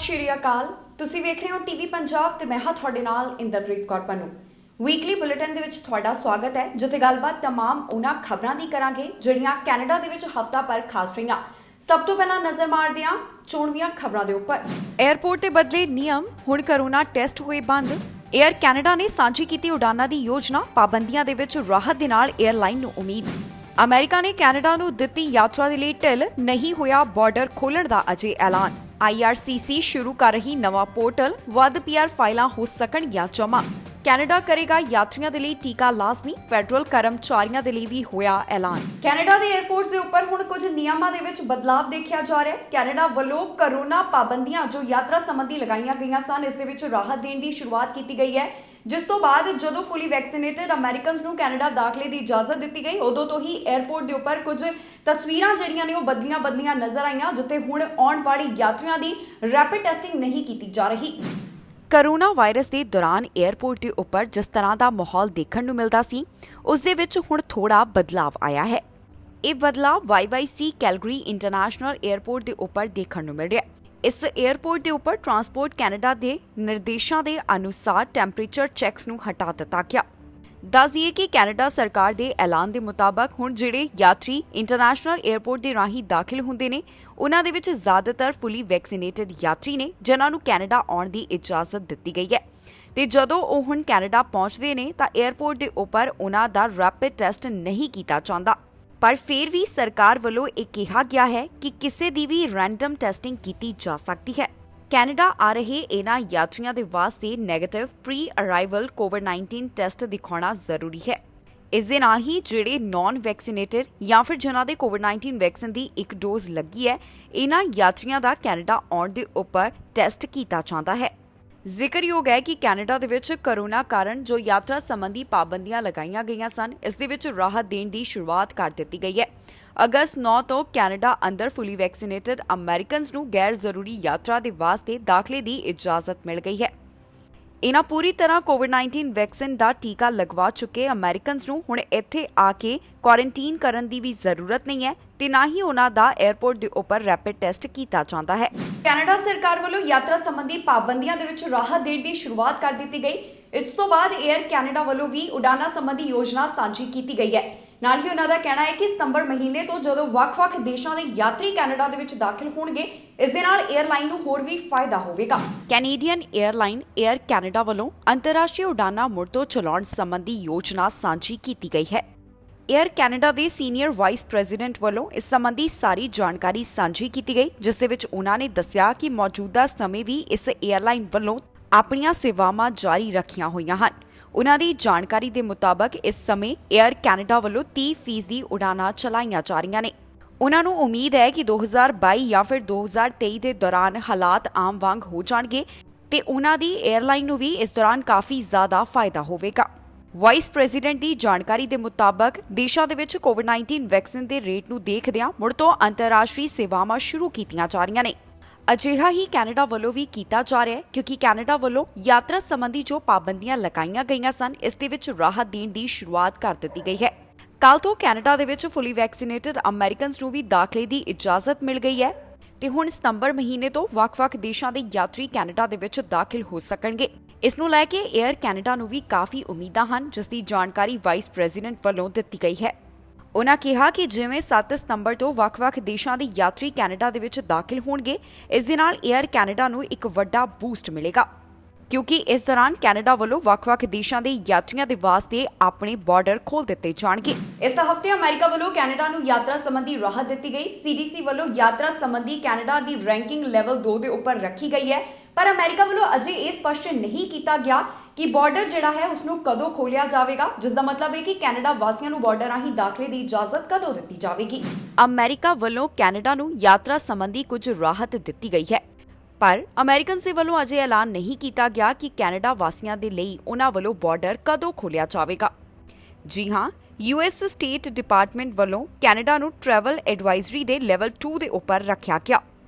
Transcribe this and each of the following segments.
ਸਤਿ ਸ਼੍ਰੀ ਅਕਾਲ। ਤੁਸੀਂ ਵੇਖ ਰਹੇ ਹੋ ਟੀਵੀ ਪੰਜਾਬ ਤੇ ਮੈਂ ਹਾਂ ਤੁਹਾਡੇ ਨਾਲ ਇੰਦਰਪ੍ਰੀਤ ਕੌਰ ਪੰਨੂ। ਵੀਕਲੀ ਬੁਲੇਟਿਨ ਦੇ ਵਿੱਚ ਤੁਹਾਡਾ ਸਵਾਗਤ ਹੈ, ਜਿੱਥੇ ਗੱਲਬਾਤ तमाम ਉਹਨਾਂ ਖਬਰਾਂ ਦੀ ਕਰਾਂਗੇ ਜਿਹੜੀਆਂ ਕੈਨੇਡਾ ਦੇ ਵਿੱਚ ਹਫ਼ਤਾ ਭਰ ਖਾਸ ਰਹੀਆਂ। ਸਭ ਤੋਂ ਪਹਿਲਾਂ ਨਜ਼ਰ ਮਾਰਦੇ ਹਾਂ ਚੋਣਵੀਆਂ ਖਬਰਾਂ ਦੇ ਉੱਪਰ। 에ਅਰਪੋਰਟ ਤੇ ਬਦਲੇ ਨਿਯਮ, ਹੁਣ ਕਰੋਨਾ ਟੈਸਟ ਹੋਏ ਬੰਦ। 에ਅਰ ਕੈਨੇਡਾ ਨੇ ਸਾਂਝੀ ਕੀਤੀ ਉਡਾਨਾਂ ਦੀ ਯੋਜਨਾ, ਪਾਬੰਦੀਆਂ ਦੇ ਵਿੱਚ ਰਾਹਤ ਦੇ ਨਾਲ 에ਅਰਲਾਈਨ ਨੂੰ ਉਮੀਦ। ਅਮਰੀਕਾ ਨੇ ਕੈਨੇਡਾ ਨੂੰ ਦਿੱਤੀ ਯਾਤਰਾ ਦੇ ਲਈ ਢਿੱਲ, ਨਹੀਂ ਹੋਇਆ ਬਾਰਡਰ ਖੋਲ੍ਹਣ ਦਾ ਅਜੇ ਐਲਾਨ। IRCC ਸ਼ੁਰੂ ਕਰ ਰਹੀ ਨਵਾਂ ਪੋਰਟਲ, ਵੱਧ PR ਫਾਈਲਾਂ ਹੋ ਸਕਣਗੀਆਂ ਜਮ੍ਹਾਂ। ਕੈਨੇਡਾ ਕਰੇਗਾ ਯਾਤਰੀਆਂ ਦੇ ਲਈ ਟੀਕਾ ਲਾਜ਼ਮੀ, ਫੈਡਰਲ ਕਰਮਚਾਰੀਆਂ ਦੇ ਲਈ ਵੀ ਹੋਇਆ ਐਲਾਨ। ਕੈਨੇਡਾ ਦੇ 에ਅਰਪੋਰਟਸ ਦੇ ਉੱਪਰ ਹੁਣ ਕੁਝ ਨਿਯਮਾਂ ਦੇ ਵਿੱਚ ਬਦਲਾਅ ਦੇਖਿਆ ਜਾ ਰਿਹਾ ਹੈ। ਕੈਨੇਡਾ ਵੱਲੋਂ ਕਰੋਨਾ ਪਾਬੰਦੀਆਂ ਜੋ ਯਾਤਰਾ ਸੰਬੰਧੀ ਲਗਾਈਆਂ ਗਈਆਂ ਸਨ, ਇਸ ਦੇ ਵਿੱਚ ਰਾਹਤ ਦੇਣ ਦੀ ਸ਼ੁਰੂਆਤ ਕੀਤੀ ਗਈ ਹੈ। ਜਿਸ ਤੋਂ ਬਾਅਦ ਜਦੋਂ ਫੁੱਲੀ ਵੈਕਸੀਨੇਟਡ ਅਮਰੀਕਨਸ ਨੂੰ ਕੈਨੇਡਾ ਦਾਖਲੇ ਦੀ ਇਜਾਜ਼ਤ ਦਿੱਤੀ ਗਈ, ਉਦੋਂ ਤੋਂ ਹੀ 에ਅਰਪੋਰਟ ਦੇ ਉੱਪਰ ਕੁਝ ਤਸਵੀਰਾਂ ਜਿਹੜੀਆਂ ਨੇ ਉਹ ਬਦਲੀਆਂ ਨਜ਼ਰ ਆਈਆਂ, ਜਿੱਥੇ ਹੁਣ ਆਉਣ ਵਾਲੀ ਯਾਤਰੀਆਂ ਦੀ ਰੈਪਿਡ ਟੈਸਟਿੰਗ ਨਹੀਂ ਕੀਤੀ ਜਾ ਰਹੀ। ਕਰੋਨਾ ਵਾਇਰਸ ਦੇ ਦੌਰਾਨ 에ਅਰਪੋਰਟ ਦੇ ਉੱਪਰ ਜਿਸ ਤਰ੍ਹਾਂ ਦਾ ਮਾਹੌਲ ਦੇਖਣ ਨੂੰ ਮਿਲਦਾ ਸੀ, ਉਸ ਦੇ ਵਿੱਚ ਹੁਣ ਥੋੜਾ ਬਦਲਾਅ ਆਇਆ ਹੈ। ਇਹ ਬਦਲਾਅ YYC ਕੈਲਗਰੀ ਇੰਟਰਨੈਸ਼ਨਲ 에ਅਰਪੋਰਟ ਦੇ ਉੱਪਰ ਦੇਖਣ ਨੂੰ ਮਿਲ ਰਿਹਾ ਹੈ। ਇਸ 에ਅਰਪੋਰਟ ਦੇ ਉੱਪਰ ਟਰਾਂਸਪੋਰਟ ਕੈਨੇਡਾ ਦੇ ਨਿਰਦੇਸ਼ਾਂ ਦੇ ਅਨੁਸਾਰ ਟੈਂਪਰੇਚਰ ਚੈੱਕਸ ਨੂੰ ਹਟਾ ਦਿੱਤਾ ਗਿਆ। ਦੱਸ ਦਈਏ ਕਿ ਕੈਨੇਡਾ ਸਰਕਾਰ ਦੇ ਐਲਾਨ ਦੇ ਮੁਤਾਬਕ ਹੁਣ ਜਿਹੜੇ ਯਾਤਰੀ ਇੰਟਰਨੈਸ਼ਨਲ 에ਅਰਪੋਰਟ ਦੇ ਰਾਹੀਂ ਦਾਖਲ ਹੁੰਦੇ ਨੇ, ਉਹਨਾਂ ਦੇ ਵਿੱਚ ਜ਼ਿਆਦਾਤਰ ਫੁੱਲੀ ਵੈਕਸੀਨੇਟਡ ਯਾਤਰੀ ਨੇ, ਜਿਨ੍ਹਾਂ ਨੂੰ ਕੈਨੇਡਾ ਆਉਣ ਦੀ ਇਜਾਜ਼ਤ ਦਿੱਤੀ ਗਈ ਹੈ। ਤੇ ਜਦੋਂ ਉਹ ਹੁਣ ਕੈਨੇਡਾ ਪਹੁੰਚਦੇ ਨੇ ਤਾਂ 에ਅਰਪੋਰਟ ਦੇ ਉੱਪਰ ਉਹਨਾਂ ਦਾ ਰੈਪਿਡ ਟੈਸਟ ਨਹੀਂ ਕੀਤਾ ਜਾਂਦਾ। ਪਰ ਫਿਰ ਵੀ ਸਰਕਾਰ ਵੱਲੋਂ ਇਹ ਕਿਹਾ ਗਿਆ ਹੈ ਕਿ ਕਿਸੇ ਦੀ ਵੀ ਰੈਂਡਮ ਟੈਸਟਿੰਗ ਕੀਤੀ ਜਾ ਸਕਦੀ ਹੈ। ਕੈਨੇਡਾ ਆ ਰਹੇ ਇਹਨਾਂ ਯਾਤਰੀਆਂ ਦੇ ਵਾਸਤੇ ਨੈਗੇਟਿਵ ਪ੍ਰੀ ਅਰਾਈਵਲ ਕੋਵਿਡ-19 ਟੈਸਟ ਦਿਖਾਉਣਾ ਜ਼ਰੂਰੀ ਹੈ। ਇਸ ਦੇ ਨਾਲ ਹੀ ਜਿਹੜੇ ਨਾਨ ਵੈਕਸੀਨੇਟਡ ਜਾਂ ਫਿਰ ਜਿਨ੍ਹਾਂ ਦੇ ਕੋਵਿਡ-19 ਵੈਕਸੀਨ ਦੀ ਇੱਕ ਡੋਜ਼ ਲੱਗੀ ਹੈ, ਇਹਨਾਂ ਯਾਤਰੀਆਂ ਦਾ ਕੈਨੇਡਾ ਆਉਣ ਦੇ ਉੱਪਰ ਟੈਸਟ ਕੀਤਾ ਜਾਂਦਾ ਹੈ। ਜ਼ਿਕਰਯੋਗ ਹੈ ਕਿ ਕੈਨੇਡਾ ਦੇ ਵਿੱਚ ਕਰੋਨਾ ਕਾਰਨ ਜੋ ਯਾਤਰਾ ਸੰਬੰਧੀ ਪਾਬੰਦੀਆਂ ਲਗਾਈਆਂ ਗਈਆਂ ਸਨ, ਇਸ ਦੇ ਵਿੱਚ ਰਾਹਤ ਦੇਣ ਦੀ ਸ਼ੁਰੂਆਤ ਕਰ ਦਿੱਤੀ ਗਈ ਹੈ। ਅਗਸਤ 9 ਤੋਂ ਕੈਨੇਡਾ ਅੰਦਰ ਫੁੱਲੀ ਵੈਕਸੀਨੇਟਡ ਅਮਰੀਕਨਸ ਨੂੰ ਗੈਰ ਜ਼ਰੂਰੀ ਯਾਤਰਾ ਦੇ ਵਾਸਤੇ ਦਾਖਲੇ ਦੀ ਇਜਾਜ਼ਤ ਮਿਲ ਗਈ ਹੈ। ਇਹਨਾਂ ਪੂਰੀ ਤਰ੍ਹਾਂ ਕੋਵਿਡ-19 ਵੈਕਸੀਨ ਦਾ ਟੀਕਾ ਲਗਵਾ ਚੁੱਕੇ ਅਮਰੀਕਨਸ ਨੂੰ ਹੁਣ ਇੱਥੇ ਆ ਕੇ ਕੁਆਰੰਟੀਨ ਕਰਨ ਦੀ ਵੀ ਜ਼ਰੂਰਤ ਨਹੀਂ ਹੈ ਤੇ ਨਾ ਹੀ ਉਹਨਾਂ ਦਾ 에ਅਰਪੋਰਟ ਦੇ ਉੱਪਰ ਰੈਪਿਡ ਟੈਸਟ ਕੀਤਾ ਜਾਂਦਾ ਹੈ। ਕੈਨੇਡਾ ਸਰਕਾਰ ਵੱਲੋਂ ਯਾਤਰਾ ਸੰਬੰਧੀ ਪਾਬੰਦੀਆਂ ਦੇ ਵਿੱਚ ਰਾਹਤ ਦੇਣ ਦੀ ਸ਼ੁਰੂਆਤ ਕਰ ਦਿੱਤੀ ਗਈ। ਇਸ ਤੋਂ ਬਾਅਦ 에ਅਰ ਕੈਨੇਡਾ ਵੱਲੋਂ ਵੀ ਉਡਾਨਾਂ ਸੰਬੰਧੀ ਯੋਜਨਾ ਸਾਂਝੀ ਕੀਤੀ ਗਈ ਹੈ। ਨਾਲ ਹੀ ਉਹਨਾਂ ਦਾ ਕਹਿਣਾ ਹੈ ਕਿ ਸਤੰਬਰ ਮਹੀਨੇ ਤੋਂ ਜਦੋਂ ਵੱਖ-ਵੱਖ ਦੇਸ਼ਾਂ ਦੇ ਯਾਤਰੀ ਕੈਨੇਡਾ ਦੇ ਵਿੱਚ ਦਾਖਲ ਹੋਣਗੇ, ਇਸ ਦੇ ਨਾਲ 에ਅਰਲਾਈਨ ਨੂੰ ਹੋਰ ਵੀ ਫਾਇਦਾ ਹੋਵੇਗਾ। ਕੈਨੇਡੀਅਨ 에ਅਰਲਾਈਨ 에ਅਰ ਕੈਨੇਡਾ ਵੱਲੋਂ ਅੰਤਰਰਾਸ਼ਟਰੀ ਉਡਾਨਾਂ ਮੁੜ ਤੋਂ ਚਲਾਉਣ ਸੰਬੰਧੀ ਯੋਜਨਾ ਸਾਂਝੀ ਕੀਤੀ ਗਈ ਹੈ। 에ਅਰ ਕੈਨੇਡਾ ਦੇ ਸੀਨੀਅਰ ਵਾਈਸ ਪ੍ਰੈਜ਼ੀਡੈਂਟ ਵੱਲੋਂ ਇਸ ਸੰਬੰਧੀ ਸਾਰੀ ਜਾਣਕਾਰੀ ਸਾਂਝੀ ਕੀਤੀ ਗਈ, ਜਿਸ ਦੇ ਵਿੱਚ ਉਹਨਾਂ ਨੇ ਦੱਸਿਆ ਕਿ ਮੌਜੂਦਾ ਸਮੇਂ ਵੀ ਇਸ 에ਅਰਲਾਈਨ ਵੱਲੋਂ ਆਪਣੀਆਂ ਸੇਵਾਵਾਂ ਜਾਰੀ ਰੱਖੀਆਂ ਹੋਈਆਂ ਹਨ। ਉਨ੍ਹਾਂ ਦੀ ਜਾਣਕਾਰੀ ਦੇ ਮੁਤਾਬਕ ਇਸ ਸਮੇਂ 에ਅਰ ਕੈਨੇਡਾ ਵੱਲੋਂ 30% ਉਡਾਨਾਂ ਚਲਾਈਆਂ ਜਾ ਰਹੀਆਂ ਨੇ। ਉਨ੍ਹਾਂ ਨੂੰ ਉਮੀਦ ਹੈ ਕਿ 2022 ਜਾਂ ਫਿਰ 2023 ਦੇ ਦੌਰਾਨ ਹਾਲਾਤ ਆਮ ਵਾਂਗ ਹੋ ਜਾਣਗੇ ਤੇ ਉਨ੍ਹਾਂ ਦੀ 에ਅਰਲਾਈਨ ਨੂੰ ਵੀ ਇਸ ਦੌਰਾਨ ਕਾਫੀ ਜ਼ਿਆਦਾ ਫਾਇਦਾ ਹੋਵੇਗਾ। ਵਾਈਸ ਪ੍ਰੈਜ਼ੀਡੈਂਟ ਦੀ ਜਾਣਕਾਰੀ ਦੇ ਮੁਤਾਬਕ ਦੇਸ਼ਾਂ ਦੇ ਵਿੱਚ ਕੋਵਿਡ-19 ਵੈਕਸੀਨ ਦੇ ਰੇਟ ਨੂੰ ਦੇਖਦਿਆਂ ਮੁੜ ਤੋਂ ਅੰਤਰਰਾਸ਼ਟਰੀ ਸੇਵਾਵਾਂ ਸ਼ੁਰੂ ਕੀਤੀਆਂ ਜਾ ਰਹੀਆਂ ਨੇ। ਅਜਿਹਾ ਹੀ ਕੈਨੇਡਾ ਵੱਲੋਂ ਵੀ ਕੀਤਾ ਜਾ ਰਿਹਾ ਹੈ, ਕਿਉਂਕਿ ਕੈਨੇਡਾ ਵੱਲੋਂ ਯਾਤਰਾ ਸੰਬੰਧੀ ਜੋ ਪਾਬੰਦੀਆਂ ਲਗਾਈਆਂ ਗਈਆਂ ਸਨ, ਇਸ ਦੇ ਵਿੱਚ ਰਾਹਤ ਦੇਣ ਦੀ ਸ਼ੁਰੂਆਤ ਕਰ ਦਿੱਤੀ ਗਈ ਹੈ। ਕੱਲ ਤੋਂ ਕੈਨੇਡਾ ਦੇ ਵਿੱਚ ਫੁੱਲੀ ਵੈਕਸੀਨੇਟਡ ਅਮਰੀਕਨਸ ਨੂੰ ਵੀ ਦਾਖਲੇ ਦੀ ਇਜਾਜ਼ਤ ਮਿਲ ਗਈ ਹੈ ਤੇ ਹੁਣ ਸਤੰਬਰ ਮਹੀਨੇ ਤੋਂ ਵੱਖ-ਵੱਖ ਦੇਸ਼ਾਂ ਦੇ ਯਾਤਰੀ ਕੈਨੇਡਾ ਦੇ ਵਿੱਚ ਦਾਖਲ ਹੋ ਸਕਣਗੇ। ਇਸ ਨੂੰ ਲੈ ਕੇ 에ਅਰ ਕੈਨੇਡਾ ਨੂੰ ਵੀ ਕਾਫੀ ਉਮੀਦਾਂ ਹਨ, ਜਿਸ ਦੀ ਜਾਣਕਾਰੀ ਵਾਈਸ ਪ੍ਰੈਜ਼ੀਡੈਂਟ ਵੱਲੋਂ ਦਿੱਤੀ ਗਈ ਹੈ। ਉਨ੍ਹਾਂ ਕਿਹਾ ਕਿ ਜਿਵੇਂ 7 ਸਤੰਬਰ ਤੋਂ ਵੱਖ-ਵੱਖ ਦੇਸ਼ਾਂ ਦੇ ਯਾਤਰੀ ਕੈਨੇਡਾ ਦੇ ਵਿੱਚ ਦਾਖਲ ਹੋਣਗੇ, ਇਸ ਦੇ ਨਾਲ 에ਅਰ ਕੈਨੇਡਾ ਨੂੰ ਇੱਕ ਵੱਡਾ ਬੂਸਟ ਮਿਲੇਗਾ, ਕਿਉਂਕਿ ਇਸ ਦੌਰਾਨ ਕੈਨੇਡਾ ਵੱਲੋਂ ਵੱਖ-ਵੱਖ ਦੇਸ਼ਾਂ ਦੇ ਯਾਤਰੀਆਂ ਦੇ ਵਾਸਤੇ ਆਪਣੇ ਬਾਰਡਰ ਖੋਲ੍ਹ ਦਿੱਤੇ ਜਾਣਗੇ। ਇਸ ਹਫ਼ਤੇ ਅਮਰੀਕਾ ਵੱਲੋਂ ਕੈਨੇਡਾ ਨੂੰ ਯਾਤਰਾ ਸੰਬੰਧੀ ਰਾਹਤ ਦਿੱਤੀ ਗਈ। CDC ਵੱਲੋਂ ਯਾਤਰਾ ਸੰਬੰਧੀ ਕੈਨੇਡਾ ਦੀ ਰੈਂਕਿੰਗ ਲੈਵਲ 2 ਦੇ ਉੱਪਰ ਰੱਖੀ ਗਈ ਹੈ, ਪਰ ਅਮਰੀਕਾ ਵੱਲੋਂ ਅਜੇ ਇਹ ਸਪਸ਼ਟ ਨਹੀਂ ਕੀਤਾ ਗਿਆ ਕਿ ਬਾਰਡਰ ਜਿਹੜਾ ਹੈ ਉਸ ਨੂੰ ਕਦੋਂ ਖੋਲ੍ਹਿਆ ਜਾਵੇਗਾ, ਜਿਸ ਦਾ ਮਤਲਬ ਹੈ ਕਿ ਕੈਨੇਡਾ ਵਾਸੀਆਂ ਨੂੰ ਬਾਰਡਰ ਰਾਹੀਂ ਦਾਖਲੇ ਦੀ ਇਜਾਜ਼ਤ ਕਦੋਂ ਦਿੱਤੀ ਜਾਵੇਗੀ। ਅਮਰੀਕਾ ਵੱਲੋਂ ਕੈਨੇਡਾ ਨੂੰ ਯਾਤਰਾ ਸੰਬੰਧੀ ਕੁਝ ਰਾਹਤ ਦਿੱਤੀ ਗਈ ਹੈ, ਪਰ ਅਮਰੀਕਨਸ ਦੇ ਵੱਲੋਂ ਅਜੇ ਐਲਾਨ ਨਹੀਂ ਕੀਤਾ ਗਿਆ ਕਿ ਕੈਨੇਡਾ ਵਾਸੀਆਂ ਦੇ ਲਈ ਉਹਨਾਂ ਵੱਲੋਂ ਬਾਰਡਰ ਕਦੋਂ ਖੋਲ੍ਹਿਆ ਜਾਵੇਗਾ। ਜੀ ਹਾਂ, US ਸਟੇਟ ਡਿਪਾਰਟਮੈਂਟ ਵੱਲੋਂ ਕੈਨੇਡਾ ਨੂੰ ਟਰੈਵਲ ਐਡਵਾਈਜ਼ਰੀ ਦੇ ਲੈਵਲ 2 ਦੇ ਉੱਪਰ ਰੱਖਿਆ ਗਿਆ।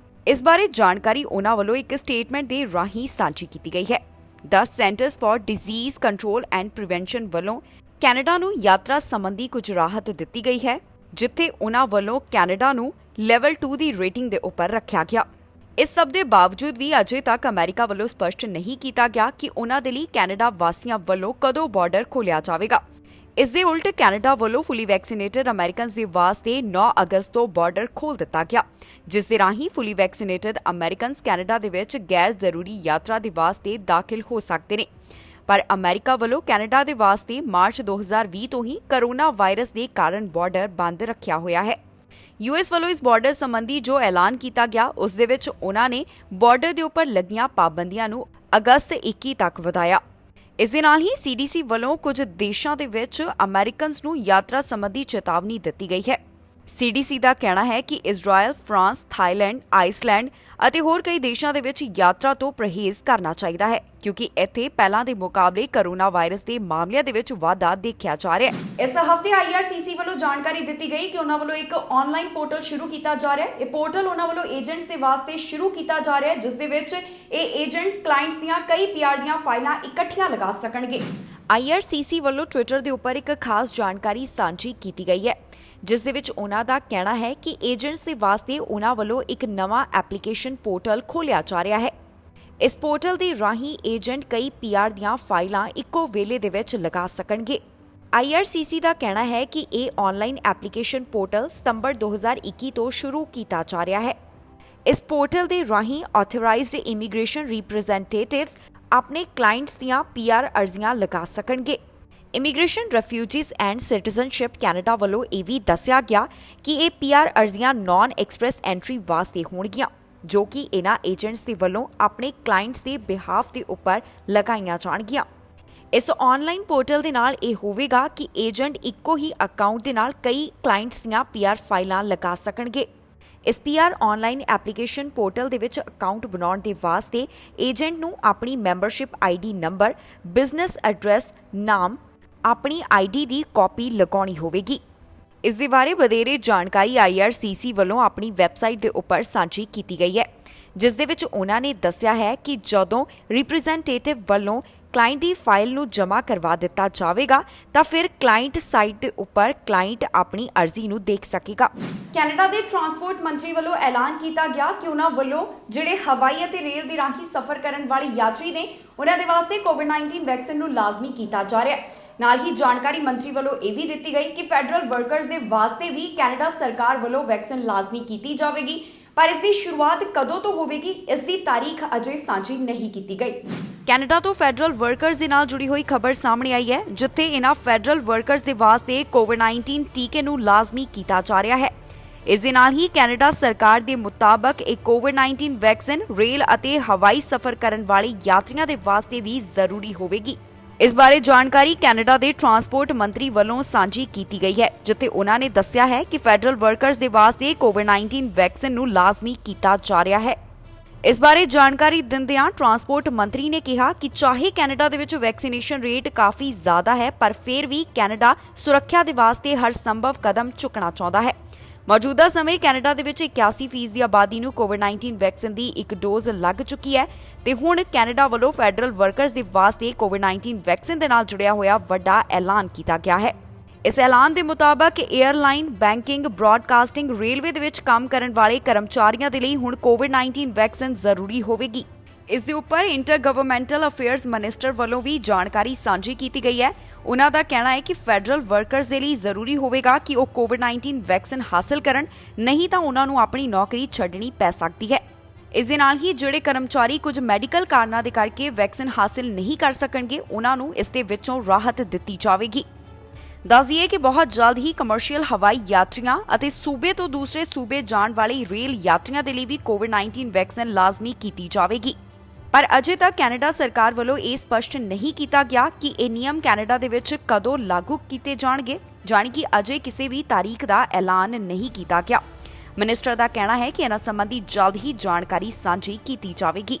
ਇਸ ਬਾਰੇ ਜਾਣਕਾਰੀ ਉਹਨਾਂ ਵੱਲੋਂ ਇੱਕ ਸਟੇਟਮੈਂਟ ਦੇ ਰਾਹੀਂ ਸਾਂਝੀ ਕੀਤੀ ਗਈ ਹੈ। The centres for disease control and prevention ਵੱਲੋਂ ਕੈਨੇਡਾ ਨੂੰ ਯਾਤਰਾ ਸੰਬੰਧੀ ਕੁਝ ਰਾਹਤ ਦਿੱਤੀ ਗਈ ਹੈ, ਜਿੱਥੇ ਉਹਨਾਂ ਵੱਲੋਂ ਕੈਨੇਡਾ ਨੂੰ ਲੈਵਲ 2 ਦੀ ਰੇਟਿੰਗ ਦੇ ਉੱਪਰ ਰੱਖਿਆ ਗਿਆ। ਇਸ ਸਭ ਦੇ ਬਾਵਜੂਦ ਵੀ ਅਜੇ ਤੱਕ ਅਮਰੀਕਾ ਵੱਲੋਂ ਸਪਸ਼ਟ ਨਹੀਂ ਕੀਤਾ ਗਿਆ ਕਿ ਉਨ੍ਹਾਂ ਦੇ ਲਈ ਕੈਨੇਡਾ ਵਾਸੀਆਂ ਵੱਲੋਂ ਕਦੋਂ ਬਾਰਡਰ ਖੋਲ੍ਹਿਆ ਜਾਵੇਗਾ। ਇਸ ਦੇ ਉਲਟ ਕੈਨੇਡਾ ਵੱਲੋਂ ਫੁੱਲੀ ਵੈਕਸੀਨੇਟਡ ਅਮਰੀਕਨਜ਼ ਦੇ ਵਾਸਤੇ 9 ਅਗਸਤ ਤੋਂ ਬਾਰਡਰ ਖੋਲ੍ਹ ਦਿੱਤਾ ਗਿਆ, ਜਿਸ ਦੇ ਰਾਹੀਂ ਫੁੱਲੀ ਵੈਕਸੀਨੇਟਡ ਅਮਰੀਕਨਜ਼ ਕੈਨੇਡਾ ਦੇ ਵਿੱਚ ਗੈਰ ਜ਼ਰੂਰੀ ਯਾਤਰਾ ਦੇ ਵਾਸਤੇ ਦਾਖਲ ਹੋ ਸਕਦੇ ਨੇ। ਪਰ ਅਮਰੀਕਾ ਵੱਲੋਂ ਕੈਨੇਡਾ ਦੇ ਵਾਸਤੇ ਮਾਰਚ 2020 ਤੋਂ ਹੀ ਕੋਰੋਨਾ ਵਾਇਰਸ ਦੇ ਕਾਰਨ ਬਾਰਡਰ ਬੰਦ ਰੱਖਿਆ ਹੋਇਆ ਹੈ। ਯੂਐਸ ਵੱਲੋਂ ਇਸ ਬਾਰਡਰ ਸੰਬੰਧੀ ਜੋ ਐਲਾਨ ਕੀਤਾ ਗਿਆ, ਉਸ ਦੇ ਵਿੱਚ ਉਨ੍ਹਾਂ ਨੇ ਬਾਰਡਰ ਦੇ ਉੱਪਰ ਲੱਗੀਆਂ ਪਾਬੰਦੀਆਂ ਨੂੰ ਅਗਸਤ 21 ਤੱਕ ਵਧਾਇਆ। ਇਸ ਦੇ ਨਾਲ ਹੀ ਸੀਡੀਸੀ ਵੱਲੋਂ ਕੁਝ ਦੇਸ਼ਾਂ ਦੇ ਵਿੱਚ ਅਮਰੀਕਨਜ਼ ਨੂੰ ਯਾਤਰਾ ਸੰਬੰਧੀ ਚੇਤਾਵਨੀ ਦਿੱਤੀ ਗਈ ਹੈ। ਸੀਡੀਸੀ ਦਾ ਕਹਿਣਾ ਹੈ ਕਿ ਇਜ਼ਰਾਈਲ, ਫਰਾਂਸ, ਥਾਈਲੈਂਡ, ਆਈਸਲੈਂਡ ਅਤੇ ਹੋਰ ਕਈ ਦੇਸ਼ਾਂ ਦੇ ਵਿੱਚ ਯਾਤਰਾ ਤੋਂ ਪਰਹੇਜ਼ ਕਰਨਾ ਚਾਹੀਦਾ ਹੈ, ਕਿਉਂਕਿ ਇੱਥੇ ਪਹਿਲਾਂ ਦੇ ਮੁਕਾਬਲੇ ਕੋਰੋਨਾ ਵਾਇਰਸ ਦੇ ਮਾਮਲਿਆਂ ਦੇ ਵਿੱਚ ਵਾਧਾ ਦੇਖਿਆ ਜਾ ਰਿਹਾ ਹੈ। ਇਸ ਹਫ਼ਤੇ ਆਈਆਰਸੀਸੀ ਵੱਲੋਂ ਜਾਣਕਾਰੀ ਦਿੱਤੀ ਗਈ ਕਿ ਉਹਨਾਂ ਵੱਲੋਂ ਇੱਕ ਆਨਲਾਈਨ ਪੋਰਟਲ ਸ਼ੁਰੂ ਕੀਤਾ ਜਾ ਰਿਹਾ ਹੈ। ਇਹ ਪੋਰਟਲ ਉਹਨਾਂ ਵੱਲੋਂ ਏਜੰਟਸ ਦੇ ਵਾਸਤੇ ਸ਼ੁਰੂ ਕੀਤਾ ਜਾ ਰਿਹਾ ਹੈ, ਜਿਸ ਦੇ ਵਿੱਚ ਇਹ ਏਜੰਟ ਕਲਾਇੰਟਸ ਦੀਆਂ ਕਈ ਪੀਆਰ ਦੀਆਂ ਫਾਈਲਾਂ ਇਕੱਠੀਆਂ ਲਗਾ ਸਕਣਗੇ। ਆਈਆਰਸੀਸੀ ਵੱਲੋਂ ਟਵਿੱਟਰ ਦੇ ਉੱਪਰ ਇੱਕ ਖਾਸ ਜਾਣਕਾਰੀ ਸਾਂਝੀ ਕੀਤੀ ਗਈ ਹੈ, ਜਿਸ ਦੇ ਵਿੱਚ ਉਹਨਾਂ ਦਾ ਕਹਿਣਾ ਹੈ ਕਿ ਏਜੰਟਸ ਦੇ ਵਾਸਤੇ ਉਹਨਾਂ ਵੱਲੋਂ ਇੱਕ ਨਵਾਂ ਐਪਲੀਕੇਸ਼ਨ ਪੋਰਟਲ ਖੋਲ੍ਹਿਆ ਜਾ ਰਿਹਾ ਹੈ। ਇਸ ਪੋਰਟਲ ਦੇ ਰਾਹੀਂ ਏਜੰਟ ਕਈ ਪੀਆਰ ਦੀਆਂ ਫਾਈਲਾਂ ਇੱਕੋ ਵੇਲੇ ਦੇ ਵਿੱਚ ਲਗਾ ਸਕਣਗੇ। ਆਈਆਰਸੀਸੀ ਦਾ ਕਹਿਣਾ ਹੈ ਕਿ ਇਹ ਆਨਲਾਈਨ ਐਪਲੀਕੇਸ਼ਨ ਪੋਰਟਲ ਸਤੰਬਰ 2021 ਤੋਂ ਸ਼ੁਰੂ ਕੀਤਾ ਜਾ ਰਿਹਾ ਹੈ। ਇਸ ਪੋਰਟਲ ਦੇ ਰਾਹੀਂ ਆਥੋਰਾਈਜ਼ਡ ਇਮੀਗ੍ਰੇਸ਼ਨ ਰਿਪਰੈਜ਼ੈਂਟੇਟਿਵਸ ਆਪਣੇ ਕਲਾਇੰਟਸ ਦੀਆਂ ਪੀਆਰ ਅਰਜ਼ੀਆਂ ਲਗਾ ਸਕਣਗੇ। Immigration, refugees and citizenship Canada ਵੱਲੋਂ ਇਹ ਵੀ ਦੱਸਿਆ ਗਿਆ ਕਿ ਇਹ ਪੀਆਰ ਅਰਜ਼ੀਆਂ ਨਾਨ ਐਕਸਪ੍ਰੈਸ ਐਂਟਰੀ ਵਾਸਤੇ ਹੋਣਗੀਆਂ, ਜੋ ਕਿ ਇਹਨਾਂ ਏਜੰਟਸ ਦੇ ਵੱਲੋਂ ਆਪਣੇ ਕਲਾਇੰਟਸ ਦੇ ਬਿਹਾਫ ਦੇ ਉੱਪਰ ਲਗਾਈਆਂ ਜਾਣਗੀਆਂ। ਇਸ ਆਨਲਾਈਨ ਪੋਰਟਲ ਦੇ ਨਾਲ ਇਹ ਹੋਵੇਗਾ ਕਿ ਏਜੰਟ ਇੱਕੋ ਹੀ ਅਕਾਊਂਟ ਦੇ ਨਾਲ ਕਈ ਕਲਾਇੰਟਸ ਦੀਆਂ ਪੀਆਰ ਫਾਈਲਾਂ ਲਗਾ ਸਕਣਗੇ। ਇਸ ਪੀਆਰ ਆਨਲਾਈਨ ਐਪਲੀਕੇਸ਼ਨ ਪੋਰਟਲ ਦੇ ਵਿੱਚ ਅਕਾਊਂਟ ਬਣਾਉਣ ਦੇ ਵਾਸਤੇ ਏਜੰਟ ਨੂੰ ਆਪਣੀ membership ID number, business address, ਨਾਮ, ਆਪਣੀ ਆਈਡੀ ਦੀ ਕਾਪੀ ਲਗਾਉਣੀ ਹੋਵੇਗੀ। ਇਸ ਦੇ ਬਾਰੇ ਵਧੇਰੇ ਜਾਣਕਾਰੀ ਆਈਆਰਸੀਸੀ ਵੱਲੋਂ ਆਪਣੀ ਵੈਬਸਾਈਟ ਦੇ ਉੱਪਰ ਸਾਂਝੀ ਕੀਤੀ ਗਈ ਹੈ, ਜਿਸ ਦੇ ਵਿੱਚ ਉਹਨਾਂ ਨੇ ਦੱਸਿਆ ਹੈ ਕਿ ਜਦੋਂ ਰਿਪਰੈਜ਼ੈਂਟੇਟਿਵ ਵੱਲੋਂ ਕਲਾਇੰਟ ਦੀ ਫਾਈਲ ਨੂੰ ਜਮ੍ਹਾਂ ਕਰਵਾ ਦਿੱਤਾ ਜਾਵੇਗਾ ਤਾਂ ਫਿਰ ਕਲਾਇੰਟ ਸਾਈਟ ਦੇ ਉੱਪਰ ਕਲਾਇੰਟ ਆਪਣੀ ਅਰਜ਼ੀ ਨੂੰ ਦੇਖ ਸਕੇਗਾ। ਕੈਨੇਡਾ ਦੇ ਟਰਾਂਸਪੋਰਟ ਮੰਤਰੀ ਵੱਲੋਂ ਐਲਾਨ ਕੀਤਾ ਗਿਆ ਕਿ ਉਹਨਾਂ ਵੱਲੋਂ ਜਿਹੜੇ ਹਵਾਈ ਅਤੇ ਰੇਲ ਦੇ ਰਾਹੀਂ ਸਫ਼ਰ ਕਰਨ ਵਾਲੇ ਯਾਤਰੀ ਨੇ, ਉਹਨਾਂ ਦੇ ਵਾਸਤੇ ਕੋਵਿਡ-19 ਵੈਕਸੀਨ ਨੂੰ ਲਾਜ਼ਮੀ ਕੀਤਾ ਜਾ ਰਿਹਾ ਹੈ। ਨਾਲ ਹੀ ਜਾਣਕਾਰੀ ਮੰਤਰੀ ਵੱਲੋਂ ਇਹ ਵੀ ਦਿੱਤੀ ਗਈ ਕਿ ਫੈਡਰਲ ਵਰਕਰਸ ਦੇ ਵਾਸਤੇ ਵੀ ਕੈਨੇਡਾ ਸਰਕਾਰ ਵੱਲੋਂ ਵੈਕਸੀਨ ਲਾਜ਼ਮੀ ਕੀਤੀ ਜਾਵੇਗੀ, ਪਰ ਇਸ ਦੀ ਸ਼ੁਰੂਆਤ ਕਦੋਂ ਤੋਂ ਹੋਵੇਗੀ, ਇਸ ਦੀ ਤਾਰੀਖ ਅਜੇ ਸਾਂਝੀ ਨਹੀਂ ਕੀਤੀ ਗਈ। ਕੈਨੇਡਾ ਤੋਂ ਫੈਡਰਲ ਵਰਕਰਸ ਦੇ ਨਾਲ ਜੁੜੀ ਹੋਈ ਖਬਰ ਸਾਹਮਣੇ ਆਈ ਹੈ, ਜਿੱਥੇ ਇਹਨਾਂ ਫੈਡਰਲ ਵਰਕਰਸ ਦੇ ਵਾਸਤੇ ਕੋਵਿਡ-19 ਟੀਕੇ ਨੂੰ ਲਾਜ਼ਮੀ ਕੀਤਾ ਜਾ ਰਿਹਾ ਹੈ। ਇਸ ਦੇ ਨਾਲ ਹੀ ਕੈਨੇਡਾ ਸਰਕਾਰ ਦੇ ਮੁਤਾਬਕ ਇਹ ਕੋਵਿਡ-19 ਵੈਕਸੀਨ ਰੇਲ ਅਤੇ ਹਵਾਈ ਸਫ਼ਰ ਕਰਨ ਵਾਲੇ ਯਾਤਰੀਆਂ ਦੇ ਵਾਸਤੇ ਵੀ ਜ਼ਰੂਰੀ ਹੋਵੇਗੀ। ਇਸ ਬਾਰੇ ਜਾਣਕਾਰੀ ਕੈਨੇਡਾ ਦੇ ਟਰਾਂਸਪੋਰਟ ਮੰਤਰੀ ਵੱਲੋਂ ਸਾਂਝੀ ਕੀਤੀ ਗਈ ਹੈ, ਜਿੱਥੇ ਉਹਨਾਂ ਨੇ ਦੱਸਿਆ ਹੈ ਕਿ ਫੈਡਰਲ ਵਰਕਰਸ ਦੇ ਵਾਸਤੇ ਕੋਵਿਡ-19 ਵੈਕਸੀਨ ਨੂੰ ਲਾਜ਼ਮੀ ਕੀਤਾ ਜਾ ਰਿਹਾ ਹੈ। ਇਸ ਬਾਰੇ ਜਾਣਕਾਰੀ ਦਿੰਦਿਆਂ ਟਰਾਂਸਪੋਰਟ ਮੰਤਰੀ ਨੇ ਕਿਹਾ ਕਿ ਚਾਹੇ ਕੈਨੇਡਾ ਦੇ ਵਿੱਚ ਵੈਕਸੀਨੇਸ਼ਨ ਰੇਟ ਕਾਫੀ ਜ਼ਿਆਦਾ ਹੈ, ਪਰ ਫਿਰ ਵੀ ਕੈਨੇਡਾ ਸੁਰੱਖਿਆ ਦੇ ਵਾਸਤੇ ਹਰ ਸੰਭਵ ਕਦਮ ਚੁੱਕਣਾ ਚਾਹੁੰਦਾ ਹੈ। ਮੌਜੂਦਾ ਸਮੇਂ ਕੈਨੇਡਾ ਦੇ ਵਿੱਚ 81% ਦੀ ਆਬਾਦੀ ਨੂੰ ਕੋਵਿਡ-19 ਵੈਕਸੀਨ ਦੀ ਇੱਕ ਡੋਜ਼ ਲੱਗ ਚੁੱਕੀ ਹੈ ਤੇ ਹੁਣ ਕੈਨੇਡਾ ਵੱਲੋਂ ਫੈਡਰਲ ਵਰਕਰਸ ਦੇ ਵਾਸਤੇ ਕੋਵਿਡ-19 ਵੈਕਸੀਨ ਦੇ ਨਾਲ ਜੁੜਿਆ ਹੋਇਆ ਵੱਡਾ ਐਲਾਨ ਕੀਤਾ ਗਿਆ ਹੈ। ਇਸ ਐਲਾਨ ਦੇ ਮੁਤਾਬਕ 에ਅਰਲਾਈਨ, ਬੈਂਕਿੰਗ, ਬ੍ਰਾਡਕਾਸਟਿੰਗ, ਰੇਲਵੇ ਦੇ ਵਿੱਚ ਕੰਮ ਕਰਨ ਵਾਲੇ ਕਰਮਚਾਰੀਆਂ ਦੇ ਲਈ ਹੁਣ ਕੋਵਿਡ-19 ਵੈਕਸੀਨ ਜ਼ਰੂਰੀ ਹੋਵੇਗੀ। ਇਸ ਦੇ ਉੱਪਰ ਇੰਟਰ ਗਵਰਨਮੈਂਟਲ ਅਫੇਅਰਸ ਮਿਨਿਸਟਰ ਵੱਲੋਂ ਵੀ ਜਾਣਕਾਰੀ ਸਾਂਝੀ ਕੀਤੀ ਗਈ ਹੈ। ਉਹਨਾਂ ਦਾ ਕਹਿਣਾ ਹੈ ਕਿ ਫੈਡਰਲ ਵਰਕਰਸ ਦੇ ਲਈ ਜ਼ਰੂਰੀ ਹੋਵੇਗਾ ਕਿ ਉਹ ਕੋਵਿਡ-19 ਵੈਕਸੀਨ ਹਾਸਲ ਕਰਨ, ਨਹੀਂ ਤਾਂ ਉਹਨਾਂ ਨੂੰ ਆਪਣੀ ਨੌਕਰੀ ਛੱਡਣੀ ਪੈ ਸਕਦੀ ਹੈ। ਇਸ ਦੇ ਨਾਲ ਹੀ ਜਿਹੜੇ ਕਰਮਚਾਰੀ ਕੁਝ ਮੈਡੀਕਲ ਕਾਰਨਾਂ ਦੇ ਕਰਕੇ ਵੈਕਸੀਨ ਹਾਸਲ ਨਹੀਂ ਕਰ ਸਕਣਗੇ, ਉਹਨਾਂ ਨੂੰ ਇਸ ਦੇ ਵਿੱਚੋਂ ਰਾਹਤ ਦਿੱਤੀ ਜਾਵੇਗੀ। ਦੱਸ ਦਈਏ ਕਿ ਬਹੁਤ ਜਲਦ ਹੀ ਕਮਰਸ਼ੀਅਲ ਹਵਾਈ ਯਾਤਰੀਆਂ ਅਤੇ ਸੂਬੇ ਤੋਂ ਦੂਸਰੇ ਸੂਬੇ ਜਾਣ ਵਾਲੇ ਰੇਲ ਯਾਤਰੀਆਂ ਦੇ ਲਈ ਵੀ ਕੋਵਿਡ-19 ਵੈਕਸੀਨ ਲਾਜ਼ਮੀ ਕੀਤੀ ਜਾਵੇਗੀ। ਪਰ ਅਜੇ ਤੱਕ ਕੈਨੇਡਾ ਸਰਕਾਰ ਵੱਲੋਂ ਇਹ ਸਪਸ਼ਟ ਨਹੀਂ ਕੀਤਾ ਗਿਆ ਕਿ ਇਹ ਨਿਯਮ ਕੈਨੇਡਾ ਦੇ ਵਿੱਚ ਕਦੋਂ ਲਾਗੂ ਕੀਤੇ ਜਾਣਗੇ, ਜਾਣੀ ਕਿ ਅਜੇ ਕਿਸੇ ਵੀ ਤਾਰੀਖ ਦਾ ਐਲਾਨ ਨਹੀਂ ਕੀਤਾ ਗਿਆ। ਮਿਨਿਸਟਰ ਦਾ ਕਹਿਣਾ ਹੈ ਕਿ ਇਹਨਾਂ ਸੰਬੰਧੀ ਜਲਦ ਹੀ ਜਾਣਕਾਰੀ ਸਾਂਝੀ ਕੀਤੀ ਜਾਵੇਗੀ।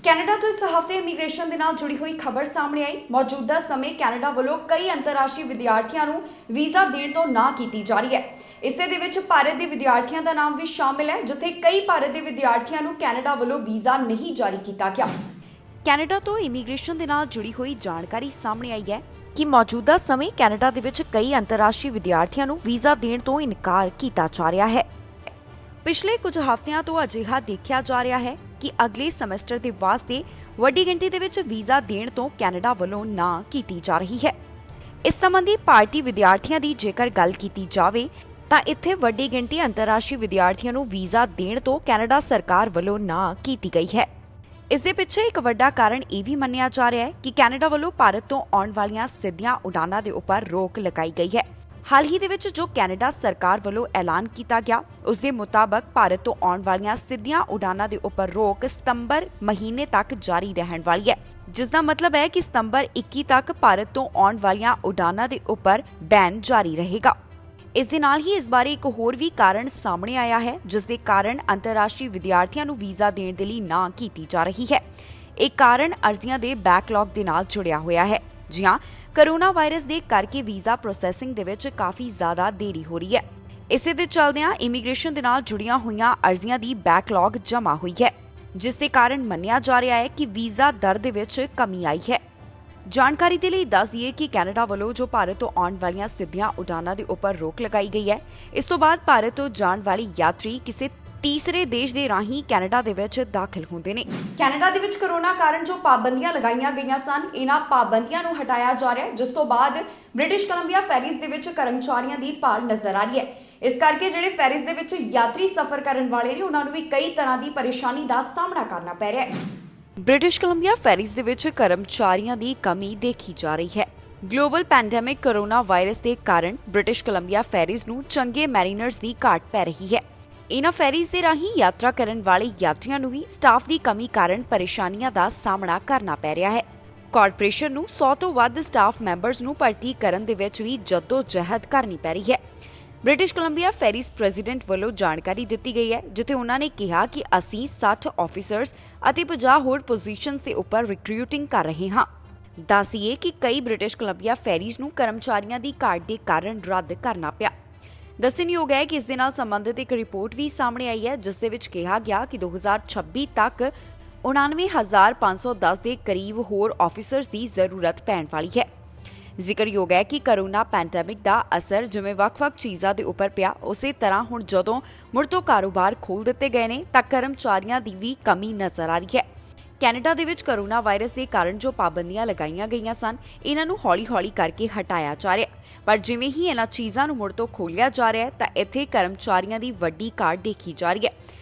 ਕੈਨੇਡਾ ਤੋਂ ਇਸ ਹਫ਼ਤੇ ਇਮੀਗ੍ਰੇਸ਼ਨ ਦੇ ਨਾਲ ਜੁੜੀ ਹੋਈ ਖਬਰ ਸਾਹਮਣੇ ਆਈ। ਮੌਜੂਦਾ ਸਮੇਂ ਕੈਨੇਡਾ ਵੱਲੋਂ ਕਈ ਅੰਤਰਰਾਸ਼ਟਰੀ ਵਿਦਿਆਰਥੀਆਂ ਨੂੰ ਵੀਜ਼ਾ ਦੇਣ ਤੋਂ ਨਾ ਕੀਤੀ ਜਾ ਰਹੀ ਹੈ। ਇਸੇ ਦੇ ਵਿੱਚ ਭਾਰਤ ਦੇ ਵਿਦਿਆਰਥੀਆਂ ਦਾ ਨਾਮ ਵੀ ਸ਼ਾਮਿਲ ਹੈ, ਜਿੱਥੇ ਕਈ ਭਾਰਤ ਦੇ ਵਿਦਿਆਰਥੀਆਂ ਨੂੰ ਕੈਨੇਡਾ ਵੱਲੋਂ ਵੀਜ਼ਾ ਨਹੀਂ ਜਾਰੀ ਕੀਤਾ ਗਿਆ। ਕੈਨੇਡਾ ਤੋਂ ਇਮੀਗ੍ਰੇਸ਼ਨ ਦੇ ਨਾਲ ਜੁੜੀ ਹੋਈ ਜਾਣਕਾਰੀ ਸਾਹਮਣੇ ਆਈ ਹੈ ਕਿ ਮੌਜੂਦਾ ਸਮੇਂ ਕੈਨੇਡਾ ਦੇ ਵਿੱਚ ਕਈ ਅੰਤਰਰਾਸ਼ਟਰੀ ਵਿਦਿਆਰਥੀਆਂ ਨੂੰ ਵੀਜ਼ਾ ਦੇਣ ਤੋਂ ਇਨਕਾਰ ਕੀਤਾ ਜਾ ਰਿਹਾ ਹੈ। ਪਿਛਲੇ ਕੁਝ ਹਫ਼ਤਿਆਂ ਤੋਂ ਅਜਿਹਾ ਦੇਖਿਆ ਜਾ ਰਿਹਾ ਹੈ ਕਿ ਅਗਲੇ ਸਮੈਸਟਰ ਦੇ ਵਾਸਤੇ ਵੱਡੀ ਗਿਣਤੀ ਦੇ ਵਿੱਚ ਵੀਜ਼ਾ ਦੇਣ ਤੋਂ ਕੈਨੇਡਾ ਵੱਲੋਂ ਨਾ ਕੀਤੀ ਜਾ ਰਹੀ ਹੈ। ਇਸ ਸੰਬੰਧੀ ਭਾਰਤੀ ਵਿਦਿਆਰਥੀਆਂ ਦੀ ਜੇਕਰ ਗੱਲ ਕੀਤੀ ਜਾਵੇ ਤਾਂ ਇੱਥੇ ਵੱਡੀ ਗਿਣਤੀ ਅੰਤਰਰਾਸ਼ਟਰੀ ਵਿਦਿਆਰਥੀਆਂ ਨੂੰ ਵੀਜ਼ਾ ਦੇਣ ਤੋਂ ਕੈਨੇਡਾ ਸਰਕਾਰ ਵੱਲੋਂ ਨਾ ਕੀਤੀ ਗਈ ਹੈ। ਇਸ ਦੇ ਪਿੱਛੇ ਇੱਕ ਵੱਡਾ ਕਾਰਨ ਇਹ ਵੀ ਮੰਨਿਆ ਜਾ ਰਿਹਾ ਹੈ ਕਿ ਕੈਨੇਡਾ ਵੱਲੋਂ ਭਾਰਤ ਤੋਂ ਆਉਣ ਵਾਲੀਆਂ ਸਿੱਧੀਆਂ ਉਡਾਨਾਂ ਦੇ ਉੱਪਰ ਰੋਕ ਲਗਾਈ ਗਈ ਹੈ। ਹਾਲ ਹੀ ਦੇ ਵਿੱਚ ਜੋ ਕੈਨੇਡਾ ਸਰਕਾਰ ਵੱਲੋਂ ਐਲਾਨ ਕੀਤਾ ਗਿਆ ਉਸ ਦੇ ਮੁਤਾਬਕ ਭਾਰਤ ਤੋਂ ਆਉਣ ਵਾਲੀਆਂ ਸਿੱਧੀਆਂ ਉਡਾਨਾਂ ਦੇ ਉੱਪਰ ਰੋਕ ਸਤੰਬਰ ਮਹੀਨੇ ਤੱਕ ਜਾਰੀ ਰਹਿਣ ਵਾਲੀ ਹੈ, ਜਿਸ ਦਾ ਮਤਲਬ ਹੈ ਕਿ ਸਤੰਬਰ 21 ਤੱਕ ਭਾਰਤ ਤੋਂ ਆਉਣ ਵਾਲੀਆਂ ਉਡਾਨਾਂ ਦੇ ਉੱਪਰ ਬੈਨ ਜਾਰੀ ਰਹੇਗਾ। ਇਸ ਦੇ ਨਾਲ ਹੀ ਇਸ ਬਾਰੇ ਇੱਕ ਹੋਰ ਵੀ ਕਾਰਨ ਸਾਹਮਣੇ ਆਇਆ ਹੈ, ਜਿਸ ਦੇ ਕਾਰਨ ਅੰਤਰਰਾਸ਼ਟਰੀ ਵਿਦਿਆਰਥੀਆਂ ਨੂੰ ਵੀਜ਼ਾ ਦੇਣ ਦੇ ਲਈ ਨਾ ਕੀਤੀ ਜਾ ਰਹੀ ਹੈ। ਇਹ ਕਾਰਨ ਅਰਜ਼ੀਆਂ ਦੇ ਬੈਕਲੌਗ ਦੇ ਨਾਲ ਜੁੜਿਆ ਹੋਇਆ ਹੈ। ਜੀ ਹਾਂ, ਕੋਰੋਨਾ ਵਾਇਰਸ ਦੇ ਕਰਕੇ ਵੀਜ਼ਾ ਪ੍ਰੋਸੈਸਿੰਗ ਦੇ ਵਿੱਚ ਕਾਫੀ ਜ਼ਿਆਦਾ ਦੇਰੀ ਹੋ ਰਹੀ ਹੈ। ਇਸੇ ਦੇ ਚੱਲਦਿਆਂ ਇਮੀਗ੍ਰੇਸ਼ਨ ਦੇ ਨਾਲ ਜੁੜੀਆਂ ਹੋਈਆਂ ਅਰਜ਼ੀਆਂ ਦੀ ਬੈਕਲੌਗ ਜਮ੍ਹਾਂ ਹੋਈ ਹੈ, ਜਿਸ ਦੇ ਕਾਰਨ ਮੰਨਿਆ ਜਾ ਰਿਹਾ ਹੈ ਕਿ ਵੀਜ਼ਾ ਦਰ ਦੇ ਵਿੱਚ ਕਮੀ ਆਈ ਹੈ। ਜਾਣਕਾਰੀ ਦੇ ਲਈ ਦੱਸ ਦਈਏ ਕਿ ਕੈਨੇਡਾ ਵੱਲੋਂ ਜੋ ਭਾਰਤ ਤੋਂ ਆਉਣ ਵਾਲੀਆਂ ਸਿੱਧੀਆਂ ਉਡਾਨਾਂ ਦੇ ਉੱਪਰ ਰੋਕ ਲਗਾਈ ਗਈ ਹੈ, ਇਸ ਤੋਂ ਬਾਅਦ ਭਾਰਤ ਤੋਂ ਜਾਣ ਵਾਲੀ ਯਾਤਰੀ ਕਿਸੇ ਤੀਸਰੇ ਦੇਸ਼ ਦੇ ਰਾਹੀਂ ਕੈਨੇਡਾ ਦੇ ਵਿੱਚ ਦਾਖਲ ਹੁੰਦੇ ਨੇ। ਕੈਨੇਡਾ ਦੇ ਵਿੱਚ ਕੋਰੋਨਾ ਕਾਰਨ ਜੋ ਪਾਬੰਦੀਆਂ ਲਗਾਈਆਂ ਗਈਆਂ ਸਨ, ਇਹਨਾਂ ਪਾਬੰਦੀਆਂ ਨੂੰ ਹਟਾਇਆ ਜਾ ਰਿਹਾ ਹੈ, ਜਿਸ ਤੋਂ ਬਾਅਦ ਬ੍ਰਿਟਿਸ਼ ਕੋਲੰਬੀਆ ਫੈਰੀਜ਼ ਦੇ ਵਿੱਚ ਕਰਮਚਾਰੀਆਂ ਦੀ ਭਾਲ ਨਜ਼ਰ ਆ ਰਹੀ ਹੈ। ਇਸ ਕਰਕੇ ਜਿਹੜੇ ਫੈਰੀਜ਼ ਦੇ ਵਿੱਚ ਯਾਤਰੀ ਸਫ਼ਰ ਕਰਨ ਵਾਲੇ ਨੇ ਉਹਨਾਂ ਨੂੰ ਵੀ ਕਈ ਤਰ੍ਹਾਂ ਦੀ ਪਰੇਸ਼ਾਨੀ ਦਾ ਸਾਹਮਣਾ ਕਰਨਾ ਪੈ ਰਿਹਾ ਹੈ। ਬ੍ਰਿਟਿਸ਼ ਕੋਲੰਬੀਆ ਫੈਰੀਜ਼ ਦੇ ਵਿੱਚ ਕਰਮਚਾਰੀਆਂ ਦੀ ਕਮੀ ਦੇਖੀ ਜਾ ਰਹੀ ਹੈ। ਗਲੋਬਲ ਪੈਂਡੇਮਿਕ ਕੋਰੋਨਾ ਵਾਇਰਸ ਦੇ ਕਾਰਨ ਬ੍ਰਿਟਿਸ਼ ਕੋਲੰਬੀਆ ਫੈਰੀਜ਼ ਨੂੰ ਚੰਗੇ ਮੈਰੀਨਰਜ਼ ਦੀ ਘਾਟ ਪੈ ਰਹੀ ਹੈ। ਇਨ੍ਹਾਂ ਫੈਰੀਜ਼ ਦੇ ਰਾਹੀਂ ਯਾਤਰਾ ਕਰਨ ਵਾਲੇ ਯਾਤਰੀਆਂ ਨੂੰ ਵੀ ਸਟਾਫ ਦੀ ਕਮੀ ਕਾਰਨ ਪਰੇਸ਼ਾਨੀਆਂ ਦਾ ਸਾਹਮਣਾ ਕਰਨਾ ਪੈ ਰਿਹਾ ਹੈ। ਕਾਰਪੋਰੇਸ਼ਨ ਨੂੰ 100 ਤੋਂ ਵੱਧ ਸਟਾਫ ਮੈਂਬਰਸ ਨੂੰ ਭਰਤੀ ਕਰਨ ਦੇ ਵਿੱਚ ਵੀ ਜੱਦੋ-ਜਹਿਦ ਕਰਨੀ ਪੈ ਰਹੀ ਹੈ। ਬ੍ਰਿਟਿਸ਼ ਕੋਲੰਬੀਆ ਫੈਰੀਜ਼ ਪ੍ਰੈਜ਼ੀਡੈਂਟ ਵੱਲੋਂ ਜਾਣਕਾਰੀ ਦਿੱਤੀ ਗਈ ਹੈ, ਜਿੱਥੇ ਉਹਨਾਂ ਨੇ ਕਿਹਾ ਕਿ ਅਸੀਂ 60 ਆਫੀਸਰਸ ਅਤੇ 50 ਹੋਰ ਪੋਜੀਸ਼ਨਸ ਦੇ ਉੱਪਰ ਰਿਕਰੂਟਿੰਗ ਕਰ ਰਹੇ ਹਾਂ। ਦੱਸੀਏ ਕਿ ਕਈ ਬ੍ਰਿਟਿਸ਼ ਕੋਲੰਬੀਆ ਫੈਰੀਜ਼ ਨੂੰ ਕਰਮਚਾਰੀਆਂ ਦੀ ਘਾਟ ਦੇ ਕਾਰਨ ਰੱਦ ਕਰਨਾ ਪਿਆ। ਦੱਸਣਯੋਗ ਹੈ ਕਿ ਇਸ ਦੇ ਨਾਲ ਸੰਬੰਧਿਤ ਇੱਕ ਰਿਪੋਰਟ ਵੀ ਸਾਹਮਣੇ ਆਈ ਹੈ, ਜਿਸ ਦੇ ਵਿੱਚ ਕਿਹਾ ਗਿਆ ਕਿ 2026 ਤੱਕ 99,510 ਦੇ ਕਰੀਬ ਹੋਰ ਆਫੀਸਰਸ ਦੀ ਜ਼ਰੂਰਤ ਪੈਣ ਵਾਲੀ ਹੈ। ਜ਼ਿਕਰਯੋਗ ਹੈ ਕਿ ਕੋਰੋਨਾ ਪੈਂਡੇਮਿਕ ਦਾ ਅਸਰ ਜਿਵੇਂ ਵੱਖ-ਵੱਖ ਚੀਜ਼ਾਂ ਦੇ ਉੱਪਰ ਪਿਆ, ਉਸੇ ਤਰ੍ਹਾਂ ਹੁਣ ਜਦੋਂ ਮੁੜ ਤੋਂ ਕਾਰੋਬਾਰ ਖੋਲ੍ਹ ਦਿੱਤੇ ਗਏ ਨੇ ਤਾਂ ਕਰਮਚਾਰੀਆਂ ਦੀ ਵੀ ਕਮੀ ਨਜ਼ਰ ਆ ਰਹੀ ਹੈ। ਕੈਨੇਡਾ ਦੇ ਵਿੱਚ ਕੋਰੋਨਾ ਵਾਇਰਸ ਦੇ ਕਾਰਨ ਜੋ ਪਾਬੰਦੀਆਂ ਲਗਾਈਆਂ ਗਈਆਂ ਸਨ, ਇਹਨਾਂ ਨੂੰ ਹੌਲੀ-ਹੌਲੀ ਕਰਕੇ ਹਟਾਇਆ ਜਾ ਰਿਹਾ, ਪਰ ਜਿਵੇਂ ਹੀ ਇਹਨਾਂ ਚੀਜ਼ਾਂ ਨੂੰ ਮੁੜ ਤੋਂ ਖੋਲ੍ਹਿਆ ਜਾ ਰਿਹਾ ਤਾਂ ਇੱਥੇ ਕਰਮਚਾਰੀਆਂ ਦੀ ਵੱਡੀ ਘਾਟ ਦੇਖੀ ਜਾ ਰਹੀ ਹੈ।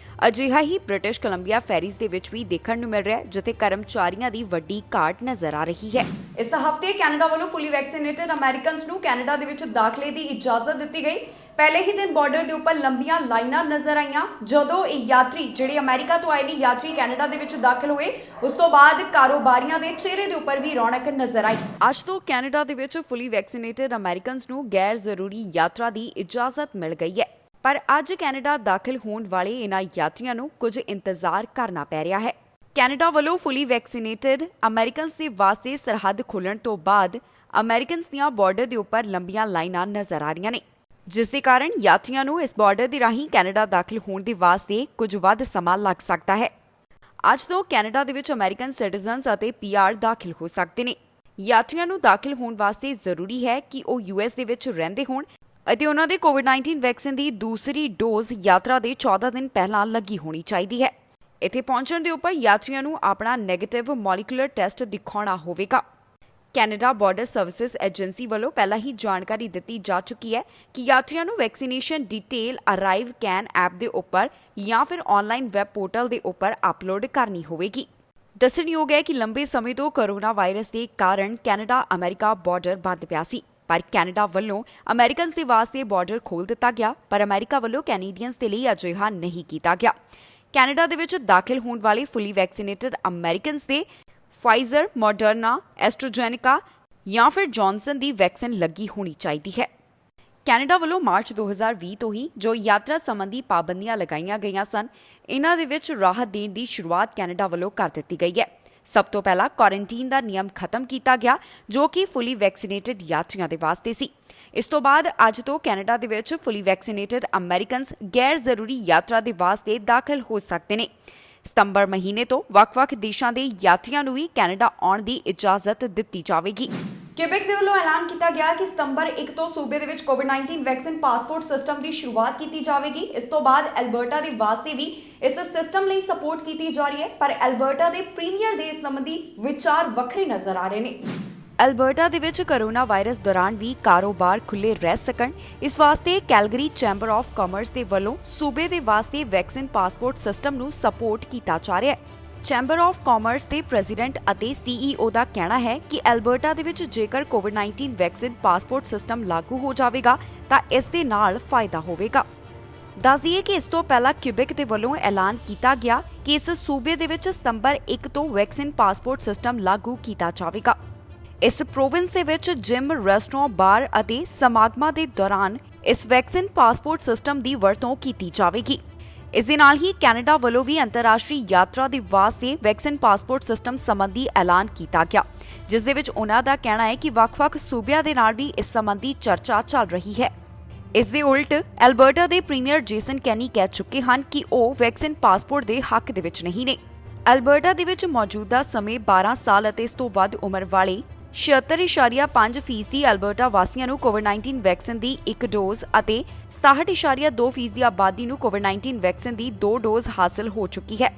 ਅਜਿਹਾ ਹੀ ਬ੍ਰਿਟਿਸ਼ ਕੋਲੰਬੀਆ ਫੈਰੀਜ਼ ਦੇ ਵਿੱਚ ਵੀ ਦੇਖਣ ਨੂੰ ਮਿਲ ਰਿਹਾ ਹੈ, ਜਿੱਥੇ ਕਰਮਚਾਰੀਆਂ ਦੀ ਵੱਡੀ ਘਾਟ ਨਜ਼ਰ ਆ ਰਹੀ ਹੈ। ਇਸ ਹਫ਼ਤੇ ਕੈਨੇਡਾ ਵੱਲੋਂ ਫੁੱਲੀ ਵੈਕਸੀਨੇਟਡ ਅਮਰੀਕਨਸ ਨੂੰ ਕੈਨੇਡਾ ਦੇ ਵਿੱਚ ਦਾਖਲੇ ਦੀ ਇਜਾਜ਼ਤ ਦਿੱਤੀ ਗਈ। ਪਹਿਲੇ ਹੀ ਦਿਨ ਬਾਰਡਰ ਦੇ ਉੱਪਰ ਲੰਬੀਆਂ ਲਾਈਨਾਂ ਨਜ਼ਰ ਆਈਆਂ। ਜਦੋਂ ਇਹ ਯਾਤਰੀ ਜਿਹੜੇ ਅਮਰੀਕਾ ਤੋਂ ਆਏ ਨੇ ਯਾਤਰੀ ਕੈਨੇਡਾ ਦੇ ਵਿੱਚ ਦਾਖਲ ਹੋਏ, ਉਸ ਤੋਂ ਬਾਅਦ ਕਾਰੋਬਾਰੀਆਂ ਦੇ ਚਿਹਰੇ ਦੇ ਉੱਪਰ ਵੀ ਰੌਣਕ ਨਜ਼ਰ ਆਈ। ਅੱਜ ਤੋਂ ਕੈਨੇਡਾ ਦੇ ਵਿੱਚ ਫੁੱਲੀ ਵੈਕਸੀਨੇਟਡ ਅਮਰੀਕਨਸ ਨੂੰ ਗੈਰ ਜ਼ਰੂਰੀ ਯਾਤਰਾ ਦੀ ਇਜਾਜ਼ਤ ਮਿਲ ਗਈ ਹੈ, ਪਰ ਅੱਜ ਕੈਨੇਡਾ ਦਾਖਲ ਹੋਣ ਵਾਲੇ ਇਹਨਾਂ ਯਾਤਰੀਆਂ ਨੂੰ ਕੁਝ ਇੰਤਜ਼ਾਰ ਕਰਨਾ ਪੈ ਰਿਹਾ ਹੈ। ਕੈਨੇਡਾ ਵੱਲੋਂ ਫੁੱਲੀ ਵੈਕਸੀਨੇਟਡ ਅਮਰੀਕਨਸ ਦੇ ਵਾਸਤੇ ਸਰਹੱਦ ਖੁੱਲ੍ਹਣ ਤੋਂ ਬਾਅਦ ਅਮਰੀਕਨਸ ਦੀਆਂ ਬਾਰਡਰ ਦੇ ਉੱਪਰ ਲੰਬੀਆਂ ਲਾਈਨਾਂ ਨਜ਼ਰ ਆ ਰਹੀਆਂ ਨੇ, ਜਿਸ ਦੇ ਕਾਰਨ ਯਾਤਰੀਆਂ ਨੂੰ ਇਸ ਬਾਰਡਰ ਦੇ ਰਾਹੀਂ ਕੈਨੇਡਾ ਦਾਖਲ ਹੋਣ ਦੇ ਵਾਸਤੇ ਕੁਝ ਵੱਧ ਸਮਾਂ ਲੱਗ ਸਕਦਾ ਹੈ। ਅੱਜ ਤੋਂ ਕੈਨੇਡਾ ਦੇ ਵਿੱਚ ਅਮਰੀਕਨ ਸਿਟੀਜ਼ਨਸ ਅਤੇ ਪੀਆਰ ਦਾਖਲ ਹੋ ਸਕਦੇ ਨੇ। ਯਾਤਰੀਆਂ ਨੂੰ ਦਾਖਲ ਹੋਣ ਵਾਸਤੇ ਜ਼ਰੂਰੀ ਹੈ ਕਿ ਉਹ ਯੂਐਸ ਦੇ ਵਿੱਚ ਰਹਿੰਦੇ ਹੋਣ ਅਤੇ ਉਹਨਾਂ ਦੇ ਕੋਵਿਡ-19 ਵੈਕਸੀਨ ਦੀ ਦੂਸਰੀ ਡੋਜ਼ ਯਾਤਰਾ ਦੇ 14 ਦਿਨ ਪਹਿਲਾਂ ਲੱਗੀ ਹੋਣੀ ਚਾਹੀਦੀ ਹੈ। ਇੱਥੇ ਪਹੁੰਚਣ ਦੇ ਉੱਪਰ ਯਾਤਰੀਆਂ ਨੂੰ ਆਪਣਾ ਨੈਗੇਟਿਵ ਮੋਲੀਕੂਲਰ ਟੈਸਟ ਦਿਖਾਉਣਾ ਹੋਵੇਗਾ। ਕੈਨੇਡਾ ਬਾਰਡਰ ਸਰਵਿਸਿਜ਼ ਏਜੰਸੀ ਵੱਲੋਂ ਪਹਿਲਾਂ ਹੀ ਜਾਣਕਾਰੀ ਦਿੱਤੀ ਜਾ ਚੁੱਕੀ ਹੈ ਕਿ ਯਾਤਰੀਆਂ ਨੂੰ vaccination detail arrive can app ਦੇ ਉੱਪਰ ਜਾਂ ਫਿਰ ਆਨਲਾਈਨ ਵੈਬ ਪੋਰਟਲ ਦੇ ਉੱਪਰ ਅਪਲੋਡ ਕਰਨੀ ਹੋਵੇਗੀ। ਦੱਸਣਯੋਗ ਹੈ ਕਿ ਲੰਬੇ ਸਮੇਂ ਤੋਂ ਕੋਰੋਨਾ ਵਾਇਰਸ ਦੇ ਕਾਰਨ ਕੈਨੇਡਾ ਅਮਰੀਕਾ ਬਾਰਡਰ ਬੰਦ ਪਿਆ ਸੀ, ਪਰ ਕੈਨੇਡਾ ਵੱਲੋਂ ਅਮਰੀਕਨਸ ਦੇ ਵਾਸਤੇ ਬਾਰਡਰ ਖੋਲ੍ਹ ਦਿੱਤਾ ਗਿਆ, ਪਰ ਅਮਰੀਕਾ ਵੱਲੋਂ ਕੈਨੇਡੀਅਨਸ ਦੇ ਲਈ ਅਜਿਹਾ ਨਹੀਂ ਕੀਤਾ ਗਿਆ। ਕੈਨੇਡਾ ਦੇ ਵਿੱਚ ਦਾਖਲ ਹੋਣ ਵਾਲੇ ਫੁੱਲੀ ਵੈਕਸੀਨੇਟਡ ਅਮਰੀਕਨਸ ਦੇ ਫਾਈਜ਼ਰ, ਮੋਡਰਨਾ, ਐਸਟ੍ਰਾਜੈਨੇਕਾ ਜਾਂ ਫਿਰ ਜੌਨਸਨ ਦੀ ਵੈਕਸੀਨ ਲੱਗੀ ਹੋਣੀ ਚਾਹੀਦੀ ਹੈ। ਕੈਨੇਡਾ ਵੱਲੋਂ ਮਾਰਚ 2020 ਤੋਂ ਹੀ ਜੋ ਯਾਤਰਾ ਸੰਬੰਧੀ ਪਾਬੰਦੀਆਂ ਲਗਾਈਆਂ ਗਈਆਂ ਸਨ, ਇਹਨਾਂ ਦੇ ਵਿੱਚ ਰਾਹਤ ਦੇਣ ਦੀ ਸ਼ੁਰੂਆਤ ਕੈਨੇਡਾ ਵੱਲੋਂ ਕਰ ਦਿੱਤੀ ਗਈ ਹੈ। ਸਭ ਤੋਂ ਪਹਿਲਾਂ ਕੁਆਰੰਟੀਨ ਦਾ ਨਿਯਮ ਖਤਮ ਕੀਤਾ ਗਿਆ, ਜੋ ਕਿ ਫੁੱਲੀ ਵੈਕਸੀਨੇਟਡ ਯਾਤਰੀਆਂ ਦੇ ਵਾਸਤੇ ਸੀ। ਇਸ ਤੋਂ ਬਾਅਦ ਅੱਜ ਤੋਂ ਕੈਨੇਡਾ ਦੇ ਵਿੱਚ ਫੁੱਲੀ ਵੈਕਸੀਨੇਟਡ ਅਮਰੀਕਨਸ ਗੈਰ ਜ਼ਰੂਰੀ ਯਾਤਰਾ ਦੇ ਵਾਸਤੇ ਦਾਖਲ ਹੋ ਸਕਦੇ ਨੇ। ਸਤੰਬਰ ਮਹੀਨੇ ਤੋਂ ਵੱਖ-ਵੱਖ ਦੇਸ਼ਾਂ ਦੇ ਯਾਤਰੀਆਂ ਨੂੰ ਵੀ ਕੈਨੇਡਾ ਆਉਣ ਦੀ ਇਜਾਜ਼ਤ ਦਿੱਤੀ ਜਾਵੇਗੀ। ਕਿਊਬੈਕ ਦੇ ਵੱਲੋਂ ਐਲਾਨ ਕੀਤਾ ਗਿਆ ਕਿ ਸਤੰਬਰ 1 ਤੋਂ ਸੂਬੇ ਦੇ ਵਿੱਚ ਕੋਵਿਡ-19 ਵੈਕਸੀਨ ਪਾਸਪੋਰਟ ਸਿਸਟਮ ਦੀ ਸ਼ੁਰੂਆਤ ਕੀਤੀ ਜਾਵੇਗੀ। ਇਸ ਤੋਂ ਬਾਅਦ ਐਲਬਰਟਾ ਦੇ ਵਾਸਤੇ ਵੀ ਇਸ ਸਿਸਟਮ ਲਈ ਸਪੋਰਟ ਕੀਤੀ ਜਾ ਰਹੀ ਹੈ, ਪਰ ਐਲਬਰਟਾ ਦੇ ਪ੍ਰੀਮੀਅਰ ਦੇ ਇਸ ਸੰਬੰਧੀ ਵਿਚਾਰ ਵੱਖਰੇ ਨਜ਼ਰ ਆ ਰਹੇ ਨੇ। ਐਲਬਰਟਾ ਦੇ ਵਿੱਚ ਕੋਰੋਨਾ ਵਾਇਰਸ ਦੌਰਾਨ ਵੀ ਕਾਰੋਬਾਰ ਖੁੱਲੇ ਰਹਿ ਸਕਣ, ਇਸ ਵਾਸਤੇ ਕੈਲਗਰੀ ਚੈਂਬਰ ਆਫ ਕਾਮਰਸ ਦੇ ਵੱਲੋਂ ਸੂਬੇ ਦੇ ਵਾਸਤੇ ਵੈਕਸੀਨ ਪਾਸਪੋਰਟ ਸਿਸਟਮ ਨੂੰ ਸਪੋਰਟ ਕੀਤਾ ਜਾ ਰਿਹਾ ਹੈ। ਚੈਂਬਰ ਆਫ ਕਾਮਰਸ ਦੇ ਪ੍ਰੈਜ਼ੀਡੈਂਟ ਅਤੇ CEO ਦਾ ਕਹਿਣਾ ਹੈ ਕਿ ਐਲਬਰਟਾ ਦੇ ਵਿੱਚ ਜੇਕਰ ਕੋਵਿਡ-19 ਵੈਕਸੀਨ ਪਾਸਪੋਰਟ ਸਿਸਟਮ ਲਾਗੂ ਹੋ ਜਾਵੇਗਾ ਤਾਂ ਇਸ ਦੇ ਨਾਲ ਫਾਇਦਾ ਹੋਵੇਗਾ। ਦੱਸ ਦਈਏ ਕਿ ਇਸ ਤੋਂ ਪਹਿਲਾਂ ਕਿਊਬੈਕ ਦੇ ਵੱਲੋਂ ਐਲਾਨ ਕੀਤਾ ਗਿਆ ਕਿ ਇਸ ਸੂਬੇ ਦੇ ਵਿੱਚ ਸਤੰਬਰ 1 ਤੋਂ ਵੈਕਸੀਨ ਪਾਸਪੋਰਟ ਸਿਸਟਮ ਲਾਗੂ ਕੀਤਾ ਜਾਵੇਗਾ। ਇਸ ਪ੍ਰੋਵਿੰਸ ਦੇ ਵਿੱਚ ਜਿਮ, ਰੈਸਟੋਰੈਂਟ, ਬਾਰ ਅਤੇ ਸਮਾਗਮਾਂ ਦੇ ਦੌਰਾਨ ਇਸ ਵੈਕਸੀਨ ਪਾਸਪੋਰਟ ਸਿਸਟਮ ਦੀ ਵਰਤੋਂ ਕੀਤੀ ਜਾਵੇਗੀ। ਇਸ ਦੇ ਨਾਲ ਹੀ ਕੈਨੇਡਾ ਵੱਲੋਂ ਵੀ ਅੰਤਰਰਾਸ਼ਟਰੀ ਯਾਤਰਾ ਦੇ ਵਾਸਤੇ ਵੈਕਸੀਨ ਪਾਸਪੋਰਟ ਸਿਸਟਮ ਸੰਬੰਧੀ ਐਲਾਨ ਕੀਤਾ ਗਿਆ, ਜਿਸ ਦੇ ਵਿੱਚ ਉਹਨਾਂ ਦਾ ਕਹਿਣਾ ਹੈ ਕਿ ਵੱਖ-ਵੱਖ ਸੂਬਿਆਂ ਦੇ ਨਾਲ ਵੀ ਇਸ ਸੰਬੰਧੀ ਚਰਚਾ ਚੱਲ ਰਹੀ ਹੈ। ਇਸ ਦੇ ਉਲਟ ਐਲਬਰਟਾ ਦੇ ਪ੍ਰੀਮੀਅਰ ਜੇਸਨ ਕੈਨੀ ਕਹਿ ਚੁੱਕੇ ਹਨ ਕਿ ਉਹ ਵੈਕਸੀਨ ਪਾਸਪੋਰਟ ਦੇ ਹੱਕ ਦੇ ਵਿੱਚ ਨਹੀਂ ਨੇ। ਐਲਬਰਟਾ ਦੇ ਵਿੱਚ ਮੌਜੂਦਾ ਸਮੇਂ 12 ਸਾਲ ਅਤੇ ਇਸ ਤੋਂ ਵੱਧ ਉਮਰ ਵਾਲੇ 76.5% ਐਲਬਰਟਾ ਵਾਸੀਆਂ ਨੂੰ ਕੋਵਿਡ-19 ਵੈਕਸੀਨ ਦੀ 1 ਡੋਜ਼ ਅਤੇ 67.2% ਦੀ ਆਬਾਦੀ ਨੂੰ ਕੋਵਿਡ-19 ਵੈਕਸੀਨ ਦੀ 2 ਡੋਜ਼ ਹਾਸਲ ਹੋ ਚੁੱਕੀ ਹੈ।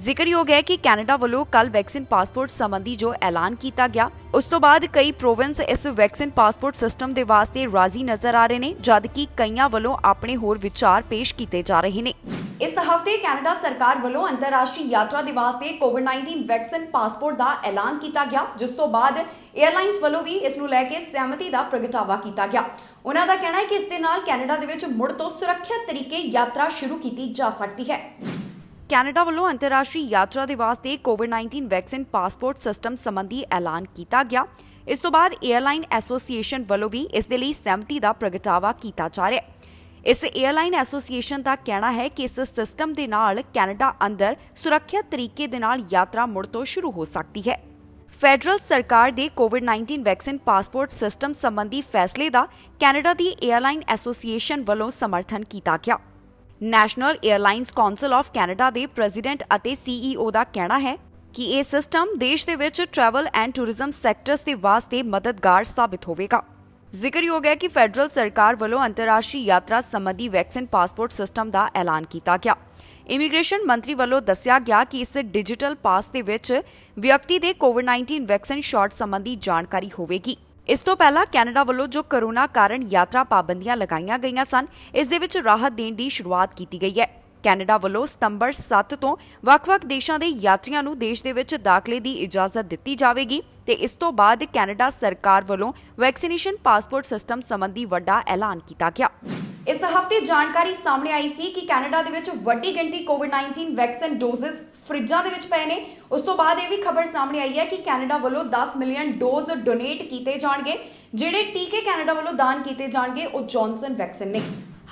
ਜ਼ਿਕਰਯੋਗ ਹੈ ਕਿ ਕੈਨੇਡਾ ਵੱਲੋਂ ਕੱਲ ਵੈਕਸੀਨ ਪਾਸਪੋਰਟ ਸੰਬੰਧੀ ਜੋ ਐਲਾਨ ਕੀਤਾ ਗਿਆ, ਉਸ ਤੋਂ ਬਾਅਦ ਕਈ ਪ੍ਰੋਵਿੰਸ ਇਸ ਵੈਕਸੀਨ ਪਾਸਪੋਰਟ ਸਿਸਟਮ ਦੇ ਵਾਸਤੇ ਰਾਜ਼ੀ ਨਜ਼ਰ ਆ ਰਹੇ ਨੇ, ਜਦਕਿ ਕਈਆਂ ਵੱਲੋਂ ਆਪਣੇ ਹੋਰ ਵਿਚਾਰ ਪੇਸ਼ ਕੀਤੇ ਜਾ ਰਹੇ ਨੇ। ਇਸ ਹਫ਼ਤੇ ਕੈਨੇਡਾ ਸਰਕਾਰ ਵੱਲੋਂ ਅੰਤਰਰਾਸ਼ਟਰੀ ਯਾਤਰਾ ਦੇ ਵਾਸਤੇ ਕੋਵਿਡ-19 ਵੈਕਸੀਨ ਪਾਸਪੋਰਟ ਦਾ ਐਲਾਨ ਕੀਤਾ ਗਿਆ, ਜਿਸ ਤੋਂ ਬਾਅਦ 에ਅਰਲਾਈਨਸ ਵੱਲੋਂ ਵੀ ਇਸ ਨੂੰ ਲੈ ਕੇ ਸਹਿਮਤੀ ਦਾ ਪ੍ਰਗਟਾਵਾ ਕੀਤਾ ਗਿਆ। ਉਹਨਾਂ ਦਾ ਕਹਿਣਾ ਹੈ ਕਿ ਇਸ ਦੇ ਨਾਲ ਕੈਨੇਡਾ ਦੇ ਵਿੱਚ ਮੁੜ ਤੋਂ ਸੁਰੱਖਿਅਤ ਤਰੀਕੇ ਯਾਤਰਾ ਸ਼ੁਰੂ ਕੀਤੀ ਜਾ ਸਕਦੀ ਹੈ। ਕੈਨੇਡਾ ਵੱਲੋਂ ਅੰਤਰਰਾਸ਼ਟਰੀ ਯਾਤਰਾ ਦੇ ਵਾਸਤੇ ਕੋਵਿਡ-19 ਵੈਕਸੀਨ ਪਾਸਪੋਰਟ ਸਿਸਟਮ ਸੰਬੰਧੀ ਐਲਾਨ ਕੀਤਾ ਗਿਆ। ਇਸ ਤੋਂ ਬਾਅਦ 에ਅਰਲਾਈਨ ਐਸੋਸੀਏਸ਼ਨ ਵੱਲੋਂ ਵੀ ਇਸ ਦੇ ਲਈ ਸਹਿਮਤੀ ਦਾ ਪ੍ਰਗਟਾਵਾ ਕੀਤਾ ਜਾ ਰਿਹਾ ਹੈ। ਇਸ 에ਅਰਲਾਈਨ ਐਸੋਸੀਏਸ਼ਨ ਦਾ ਕਹਿਣਾ ਹੈ ਕਿ ਇਸ ਸਿਸਟਮ ਦੇ ਨਾਲ ਕੈਨੇਡਾ ਅੰਦਰ ਸੁਰੱਖਿਅਤ ਤਰੀਕੇ ਦੇ ਨਾਲ ਯਾਤਰਾ ਮੁੜ ਤੋਂ ਸ਼ੁਰੂ ਹੋ ਸਕਦੀ ਹੈ। ਫੈਡਰਲ ਸਰਕਾਰ ਦੇ ਕੋਵਿਡ-19 ਵੈਕਸੀਨ ਪਾਸਪੋਰਟ ਸਿਸਟਮ ਸੰਬੰਧੀ ਫੈਸਲੇ ਦਾ ਕੈਨੇਡਾ ਦੀ 에ਅਰਲਾਈਨ ਐਸੋਸੀਏਸ਼ਨ ਵੱਲੋਂ ਸਮਰਥਨ ਕੀਤਾ ਗਿਆ। National airlines council of Canada ਦੇ ਪ੍ਰੈਜ਼ੀਡੈਂਟ ਅਤੇ CEO ਦਾ ਕਹਿਣਾ ਹੈ ਕਿ ਇਹ ਸਿਸਟਮ ਦੇਸ਼ ਦੇ ਵਿੱਚ ਟਰੈਵਲ ਐਂਡ ਟੂਰਿਜ਼ਮ ਸੈਕਟਰਸ ਦੇ ਵਾਸਤੇ ਮਦਦਗਾਰ ਸਾਬਿਤ ਹੋਵੇਗਾ। ਜ਼ਿਕਰਯੋਗ ਹੈ ਕਿ ਫੈਡਰਲ ਸਰਕਾਰ ਵੱਲੋਂ ਅੰਤਰਰਾਸ਼ਟਰੀ ਯਾਤਰਾ ਸੰਬੰਧੀ ਵੈਕਸੀਨ ਪਾਸਪੋਰਟ ਸਿਸਟਮ ਦਾ ਐਲਾਨ ਕੀਤਾ ਗਿਆ। ਇਮੀਗ੍ਰੇਸ਼ਨ ਮੰਤਰੀ ਵੱਲੋਂ ਦੱਸਿਆ ਗਿਆ ਕਿ ਇਸ ਡਿਜੀਟਲ ਪਾਸ ਦੇ ਵਿੱਚ ਵਿਅਕਤੀ ਦੇ ਕੋਵਿਡ-19 ਵੈਕਸੀਨ ਸ਼ਾਟ ਸੰਬੰਧੀ ਜਾਣਕਾਰੀ ਹੋਵੇਗੀ। ਇਸ ਤੋਂ ਪਹਿਲਾਂ ਕੈਨੇਡਾ ਵੱਲੋਂ ਜੋ ਕੋਰੋਨਾ ਕਾਰਨ ਯਾਤਰਾ ਪਾਬੰਦੀਆਂ ਲਗਾਈਆਂ ਗਈਆਂ ਸਨ, ਇਸ ਦੇ ਵਿੱਚ ਰਾਹਤ ਦੇਣ ਦੀ ਸ਼ੁਰੂਆਤ ਕੀਤੀ ਗਈ ਹੈ। ਕੈਨੇਡਾ ਵੱਲੋਂ ਸਤੰਬਰ 7 ਤੋਂ ਵੱਖ-ਵੱਖ ਦੇਸ਼ਾਂ ਦੇ ਯਾਤਰੀਆਂ ਨੂੰ ਦੇਸ਼ ਦੇ ਵਿੱਚ ਦਾਖਲੇ ਦੀ ਇਜਾਜ਼ਤ ਦਿੱਤੀ ਜਾਵੇਗੀ ਤੇ ਇਸ ਤੋਂ ਬਾਅਦ ਕੈਨੇਡਾ ਸਰਕਾਰ ਵੱਲੋਂ ਵੈਕਸੀਨੇਸ਼ਨ ਪਾਸਪੋਰਟ ਸਿਸਟਮ ਸੰਬੰਧੀ ਵੱਡਾ ਐਲਾਨ ਕੀਤਾ ਗਿਆ। ਇਸ ਹਫ਼ਤੇ ਜਾਣਕਾਰੀ ਸਾਹਮਣੇ ਆਈ ਸੀ ਕਿ ਕੈਨੇਡਾ ਦੇ ਵਿੱਚ ਵੱਡੀ ਗਿਣਤੀ ਕੋਵਿਡ-19 ਵੈਕਸੀਨ ਡੋਜ਼ਸ ਫਰਿੱਜਾਂ ਦੇ ਵਿੱਚ ਪਏ ਨੇ। ਉਸ ਤੋਂ ਬਾਅਦ ਇਹ ਵੀ ਖਬਰ ਸਾਹਮਣੇ ਆਈ ਹੈ ਕਿ ਕੈਨੇਡਾ ਵੱਲੋਂ 10 ਮਿਲੀਅਨ ਡੋਜ਼ ਡੋਨੇਟ ਕੀਤੇ ਜਾਣਗੇ। ਜਿਹੜੇ ਟੀਕੇ ਕੈਨੇਡਾ ਵੱਲੋਂ ਦਾਨ ਕੀਤੇ ਜਾਣਗੇ ਉਹ ਜੌਨਸਨ ਵੈਕਸੀਨ ਨੇ।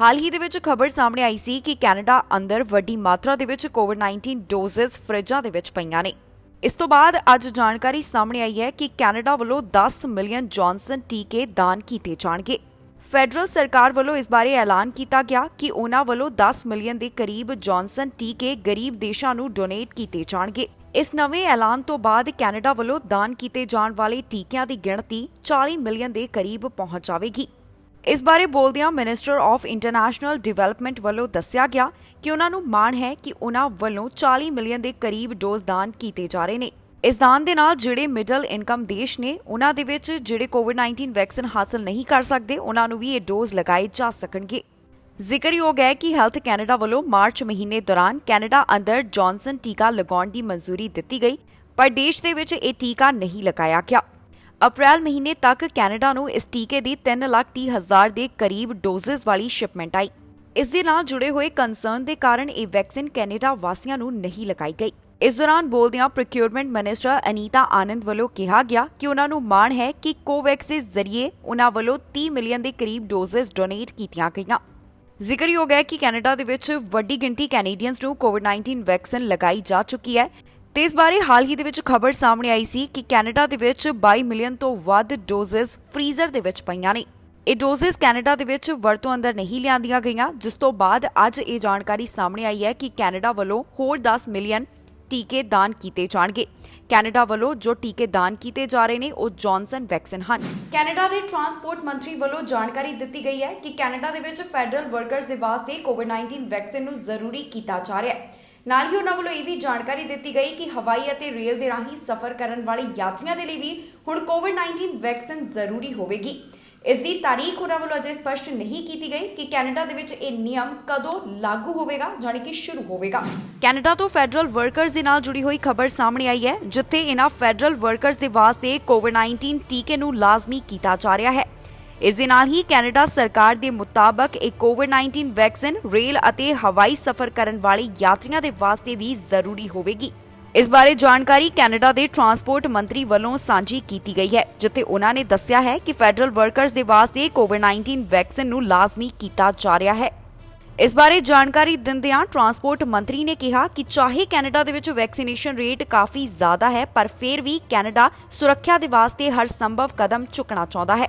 ਹਾਲ ਹੀ ਦੇ ਵਿੱਚ ਖਬਰ ਸਾਹਮਣੇ ਆਈ ਸੀ ਕਿ ਕੈਨੇਡਾ ਅੰਦਰ ਵੱਡੀ ਮਾਤਰਾ ਦੇ ਵਿੱਚ ਕੋਵਿਡ-19 ਡੋਜ਼ਸ ਫਰਿੱਜਾਂ ਦੇ ਵਿੱਚ ਪਈਆਂ ਨੇ। ਇਸ ਤੋਂ ਬਾਅਦ ਅੱਜ ਜਾਣਕਾਰੀ ਸਾਹਮਣੇ ਆਈ ਹੈ ਕਿ ਕੈਨੇਡਾ ਵੱਲੋਂ 10 ਮਿਲੀਅਨ ਜੌਨਸਨ ਟੀਕੇ ਦਾਨ ਕੀਤੇ ਜਾਣਗੇ। ਫੈਡਰਲ ਸਰਕਾਰ ਵੱਲੋਂ ਇਸ ਬਾਰੇ ਐਲਾਨ ਕੀਤਾ ਗਿਆ ਕਿ ਉਹਨਾਂ ਵੱਲੋਂ 10 ਮਿਲੀਅਨ ਦੇ ਕਰੀਬ ਜੌਨਸਨ ਟੀਕੇ ਗਰੀਬ ਦੇਸ਼ਾਂ ਨੂੰ ਡੋਨੇਟ ਕੀਤੇ ਜਾਣਗੇ। ਇਸ ਨਵੇਂ ਐਲਾਨ ਤੋਂ ਬਾਅਦ ਕੈਨੇਡਾ ਵੱਲੋਂ ਦਾਨ ਕੀਤੇ ਜਾਣ ਵਾਲੇ ਟੀਕਿਆਂ ਦੀ ਗਿਣਤੀ 40 ਮਿਲੀਅਨ ਦੇ ਕਰੀਬ ਪਹੁੰਚ ਜਾਵੇਗੀ। ਇਸ ਬਾਰੇ ਬੋਲਦਿਆਂ ਮਿਨਿਸਟਰ ਆਫ ਇੰਟਰਨੈਸ਼ਨਲ ਡਿਵੈਲਪਮੈਂਟ ਵੱਲੋਂ ਦੱਸਿਆ ਗਿਆ ਕਿ ਉਹਨਾਂ ਨੂੰ ਮਾਣ ਹੈ ਕਿ ਉਹਨਾਂ ਵੱਲੋਂ 40 ਮਿਲੀਅਨ ਦੇ ਕਰੀਬ ਡੋਜ਼ ਦਾਨ ਕੀਤੇ ਜਾ ਰਹੇ ਨੇ। ਇਸ ਦਾਨ ਦੇ ਨਾਲ ਜਿਹੜੇ ਮਿਡਲ ਇਨਕਮ ਦੇਸ਼ ਨੇ, ਉਹਨਾਂ ਦੇ ਵਿੱਚ ਜਿਹੜੇ ਕੋਵਿਡ-19 ਵੈਕਸੀਨ ਹਾਸਲ ਨਹੀਂ ਕਰ ਸਕਦੇ, ਉਹਨਾਂ ਨੂੰ ਵੀ ਇਹ ਡੋਜ਼ ਲਗਾਏ ਜਾ ਸਕਣਗੇ। ਜ਼ਿਕਰਯੋਗ ਹੈ ਕਿ ਹੈਲਥ ਕੈਨੇਡਾ ਵੱਲੋਂ ਮਾਰਚ ਮਹੀਨੇ ਦੌਰਾਨ ਕੈਨੇਡਾ ਅੰਦਰ ਜੌਨਸਨ ਟੀਕਾ ਲਗਾਉਣ ਦੀ ਮਨਜ਼ੂਰੀ ਦਿੱਤੀ ਗਈ, ਪਰ ਦੇਸ਼ ਦੇ ਵਿੱਚ ਇਹ ਟੀਕਾ ਨਹੀਂ ਲਗਾਇਆ ਗਿਆ। ਅਪ੍ਰੈਲ ਮਹੀਨੇ ਤੱਕ ਕੈਨੇਡਾ ਨੂੰ ਇਸ ਟੀਕੇ ਦੀ 3,30,000 ਦੇ ਕਰੀਬ ਡੋਜ਼ਸ ਵਾਲੀ ਸ਼ਿਪਮੈਂਟ ਆਈ। ਇਸ ਦੇ ਨਾਲ ਜੁੜੇ ਹੋਏ ਕੰਸਰਨ ਦੇ ਕਾਰਨ ਇਹ ਵੈਕਸੀਨ ਕੈਨੇਡਾ ਵਾਸੀਆਂ ਨੂੰ ਨਹੀਂ ਲਗਾਈ ਗਈ। ਇਸ ਦੌਰਾਨ ਬੋਲਦਿਆਂ ਪ੍ਰੋਕਿਊਰਮੈਂਟ ਮਿਨਿਸਟਰ ਅਨੀਤਾ ਆਨੰਦ ਵੱਲੋਂ ਕਿਹਾ ਗਿਆ ਕਿ ਉਹਨਾਂ ਨੂੰ ਮਾਣ ਹੈ ਕਿ ਕੋਵੈਕਸ ਦੇ ਜ਼ਰੀਏ ਉਹਨਾਂ ਵੱਲੋਂ 30 ਮਿਲੀਅਨ ਦੇ ਕਰੀਬ ਡੋਜ਼ਸ ਡੋਨੇਟ ਕੀਤੀਆਂ ਗਈਆਂ। ਜ਼ਿਕਰਯੋਗ ਹੈ ਕਿ ਕੈਨੇਡਾ ਦੇ ਵਿੱਚ ਵੱਡੀ ਗਿਣਤੀ ਕੈਨੇਡੀਅਨਸ ਨੂੰ ਕੋਵਿਡ-19 ਵੈਕਸੀਨ ਲਗਾਈ ਜਾ ਚੁੱਕੀ ਹੈ ਤੇ ਇਸ ਬਾਰੇ ਹਾਲ ਹੀ ਦੇ ਵਿੱਚ ਖਬਰ ਸਾਹਮਣੇ ਆਈ ਸੀ ਕਿ ਕੈਨੇਡਾ ਦੇ ਵਿੱਚ 22 ਮਿਲੀਅਨ ਤੋਂ ਵੱਧ ਡੋਜ਼ਸ ਫ੍ਰੀਜ਼ਰ ਦੇ ਵਿੱਚ ਪਈਆਂ ਨੇ। ਇਹ ਡੋਜ਼ਸ ਕੈਨੇਡਾ ਦੇ ਵਿੱਚ ਵਰਤੋਂ ਅੰਦਰ ਨਹੀਂ ਲਿਆਂਦੀਆਂ ਗਈਆਂ, ਜਿਸ ਤੋਂ ਬਾਅਦ ਅੱਜ ਇਹ ਜਾਣਕਾਰੀ ਸਾਹਮਣੇ ਆਈ ਹੈ ਕਿ ਕੈਨੇਡਾ ਵੱਲੋਂ ਹੋਰ 10 ਮਿਲੀਅਨ ਟੀਕੇ ਦਾਨ ਕੀਤੇ ਜਾਣਗੇ। ਕੈਨੇਡਾ ਵੱਲੋਂ ਜੋ ਟੀਕੇ ਦਾਨ ਕੀਤੇ ਜਾ ਰਹੇ ਨੇ ਉਹ ਜੌਨਸਨ ਵੈਕਸੀਨ ਹਨ। ਕੈਨੇਡਾ ਦੇ ਟਰਾਂਸਪੋਰਟ ਮੰਤਰੀ ਵੱਲੋਂ ਜਾਣਕਾਰੀ ਦਿੱਤੀ ਗਈ ਹੈ ਕਿ ਕੈਨੇਡਾ ਦੇ ਵਿੱਚ ਫੈਡਰਲ ਵਰਕਰਸ ਦੇ ਵਾਸਤੇ ਕੋਵਿਡ-19 ਵੈਕਸੀਨ ਨੂੰ ਜ਼ਰੂਰੀ ਕੀਤਾ ਜਾ ਰਿਹਾ ਹੈ। ਨਾਲ ਹੀ ਉਹਨਾਂ ਵੱਲੋਂ ਇਹ ਵੀ ਜਾਣਕਾਰੀ ਦਿੱਤੀ ਗਈ ਕਿ ਹਵਾਈ ਅਤੇ ਰੇਲ ਦੇ ਰਾਹੀਂ ਸਫ਼ਰ ਕਰਨ ਵਾਲੇ ਯਾਤਰੀਆਂ ਦੇ ਲਈ ਵੀ ਹੁਣ ਕੋਵਿਡ-19 ਵੈਕਸੀਨ ਜ਼ਰੂਰੀ ਹੋਵੇਗੀ। ਇਸ ਦੀ ਤਾਰੀਖ ਉਹਨਾਂ ਵੱਲੋਂ ਅਜੇ ਸਪਸ਼ਟ ਨਹੀਂ ਕੀਤੀ ਗਈ ਕਿ ਕੈਨੇਡਾ ਦੇ ਵਿੱਚ ਇਹ ਨਿਯਮ ਕਦੋਂ ਲਾਗੂ ਹੋਵੇਗਾ, ਜਾਣੀ ਕਿ ਸ਼ੁਰੂ ਹੋਵੇਗਾ। ਕੈਨੇਡਾ ਤੋਂ ਫੈਡਰਲ ਵਰਕਰਸ ਦੇ ਨਾਲ ਜੁੜੀ ਹੋਈ ਖਬਰ ਸਾਹਮਣੇ ਆਈ ਹੈ, ਜਿੱਥੇ ਇਹਨਾਂ ਫੈਡਰਲ ਵਰਕਰਸ ਦੇ ਵਾਸਤੇ ਕੋਵਿਡ-19 ਟੀਕੇ ਨੂੰ ਲਾਜ਼ਮੀ ਕੀਤਾ ਜਾ ਰਿਹਾ ਹੈ। ਇਸ ਦੇ ਨਾਲ ਹੀ ਕੈਨੇਡਾ ਸਰਕਾਰ ਦੇ ਮੁਤਾਬਕ ਇਹ ਕੋਵਿਡ-19 ਵੈਕਸੀਨ ਰੇਲ ਅਤੇ ਹਵਾਈ ਸਫ਼ਰ ਕਰਨ ਵਾਲੇ ਯਾਤਰੀਆਂ ਦੇ ਵਾਸਤੇ ਵੀ ਜ਼ਰੂਰੀ ਹੋਵੇਗੀ। ਇਸ ਬਾਰੇ ਜਾਣਕਾਰੀ ਕੈਨੇਡਾ ਦੇ ਟਰਾਂਸਪੋਰਟ ਮੰਤਰੀ ਵੱਲੋਂ ਸਾਂਝੀ ਕੀਤੀ ਗਈ ਹੈ, ਜਿੱਥੇ ਉਹਨਾਂ ਨੇ ਦੱਸਿਆ ਹੈ ਕਿ ਫੈਡਰਲ ਵਰਕਰਸ ਦੇ ਵਾਸਤੇ ਕੋਵਿਡ-19 ਵੈਕਸੀਨ ਨੂੰ ਲਾਜ਼ਮੀ ਕੀਤਾ ਜਾ ਰਿਹਾ ਹੈ। ਇਸ ਬਾਰੇ ਜਾਣਕਾਰੀ ਦਿੰਦਿਆਂ ਟਰਾਂਸਪੋਰਟ ਮੰਤਰੀ ਨੇ ਕਿਹਾ ਕਿ ਚਾਹੇ ਕੈਨੇਡਾ ਦੇ ਵਿੱਚ ਵੈਕਸੀਨੇਸ਼ਨ ਰੇਟ ਕਾਫੀ ਜ਼ਿਆਦਾ ਹੈ, ਪਰ ਫਿਰ ਵੀ ਕੈਨੇਡਾ ਸੁਰੱਖਿਆ ਦੇ ਵਾਸਤੇ ਹਰ ਸੰਭਵ ਕਦਮ ਚੁੱਕਣਾ ਚਾਹੁੰਦਾ ਹੈ।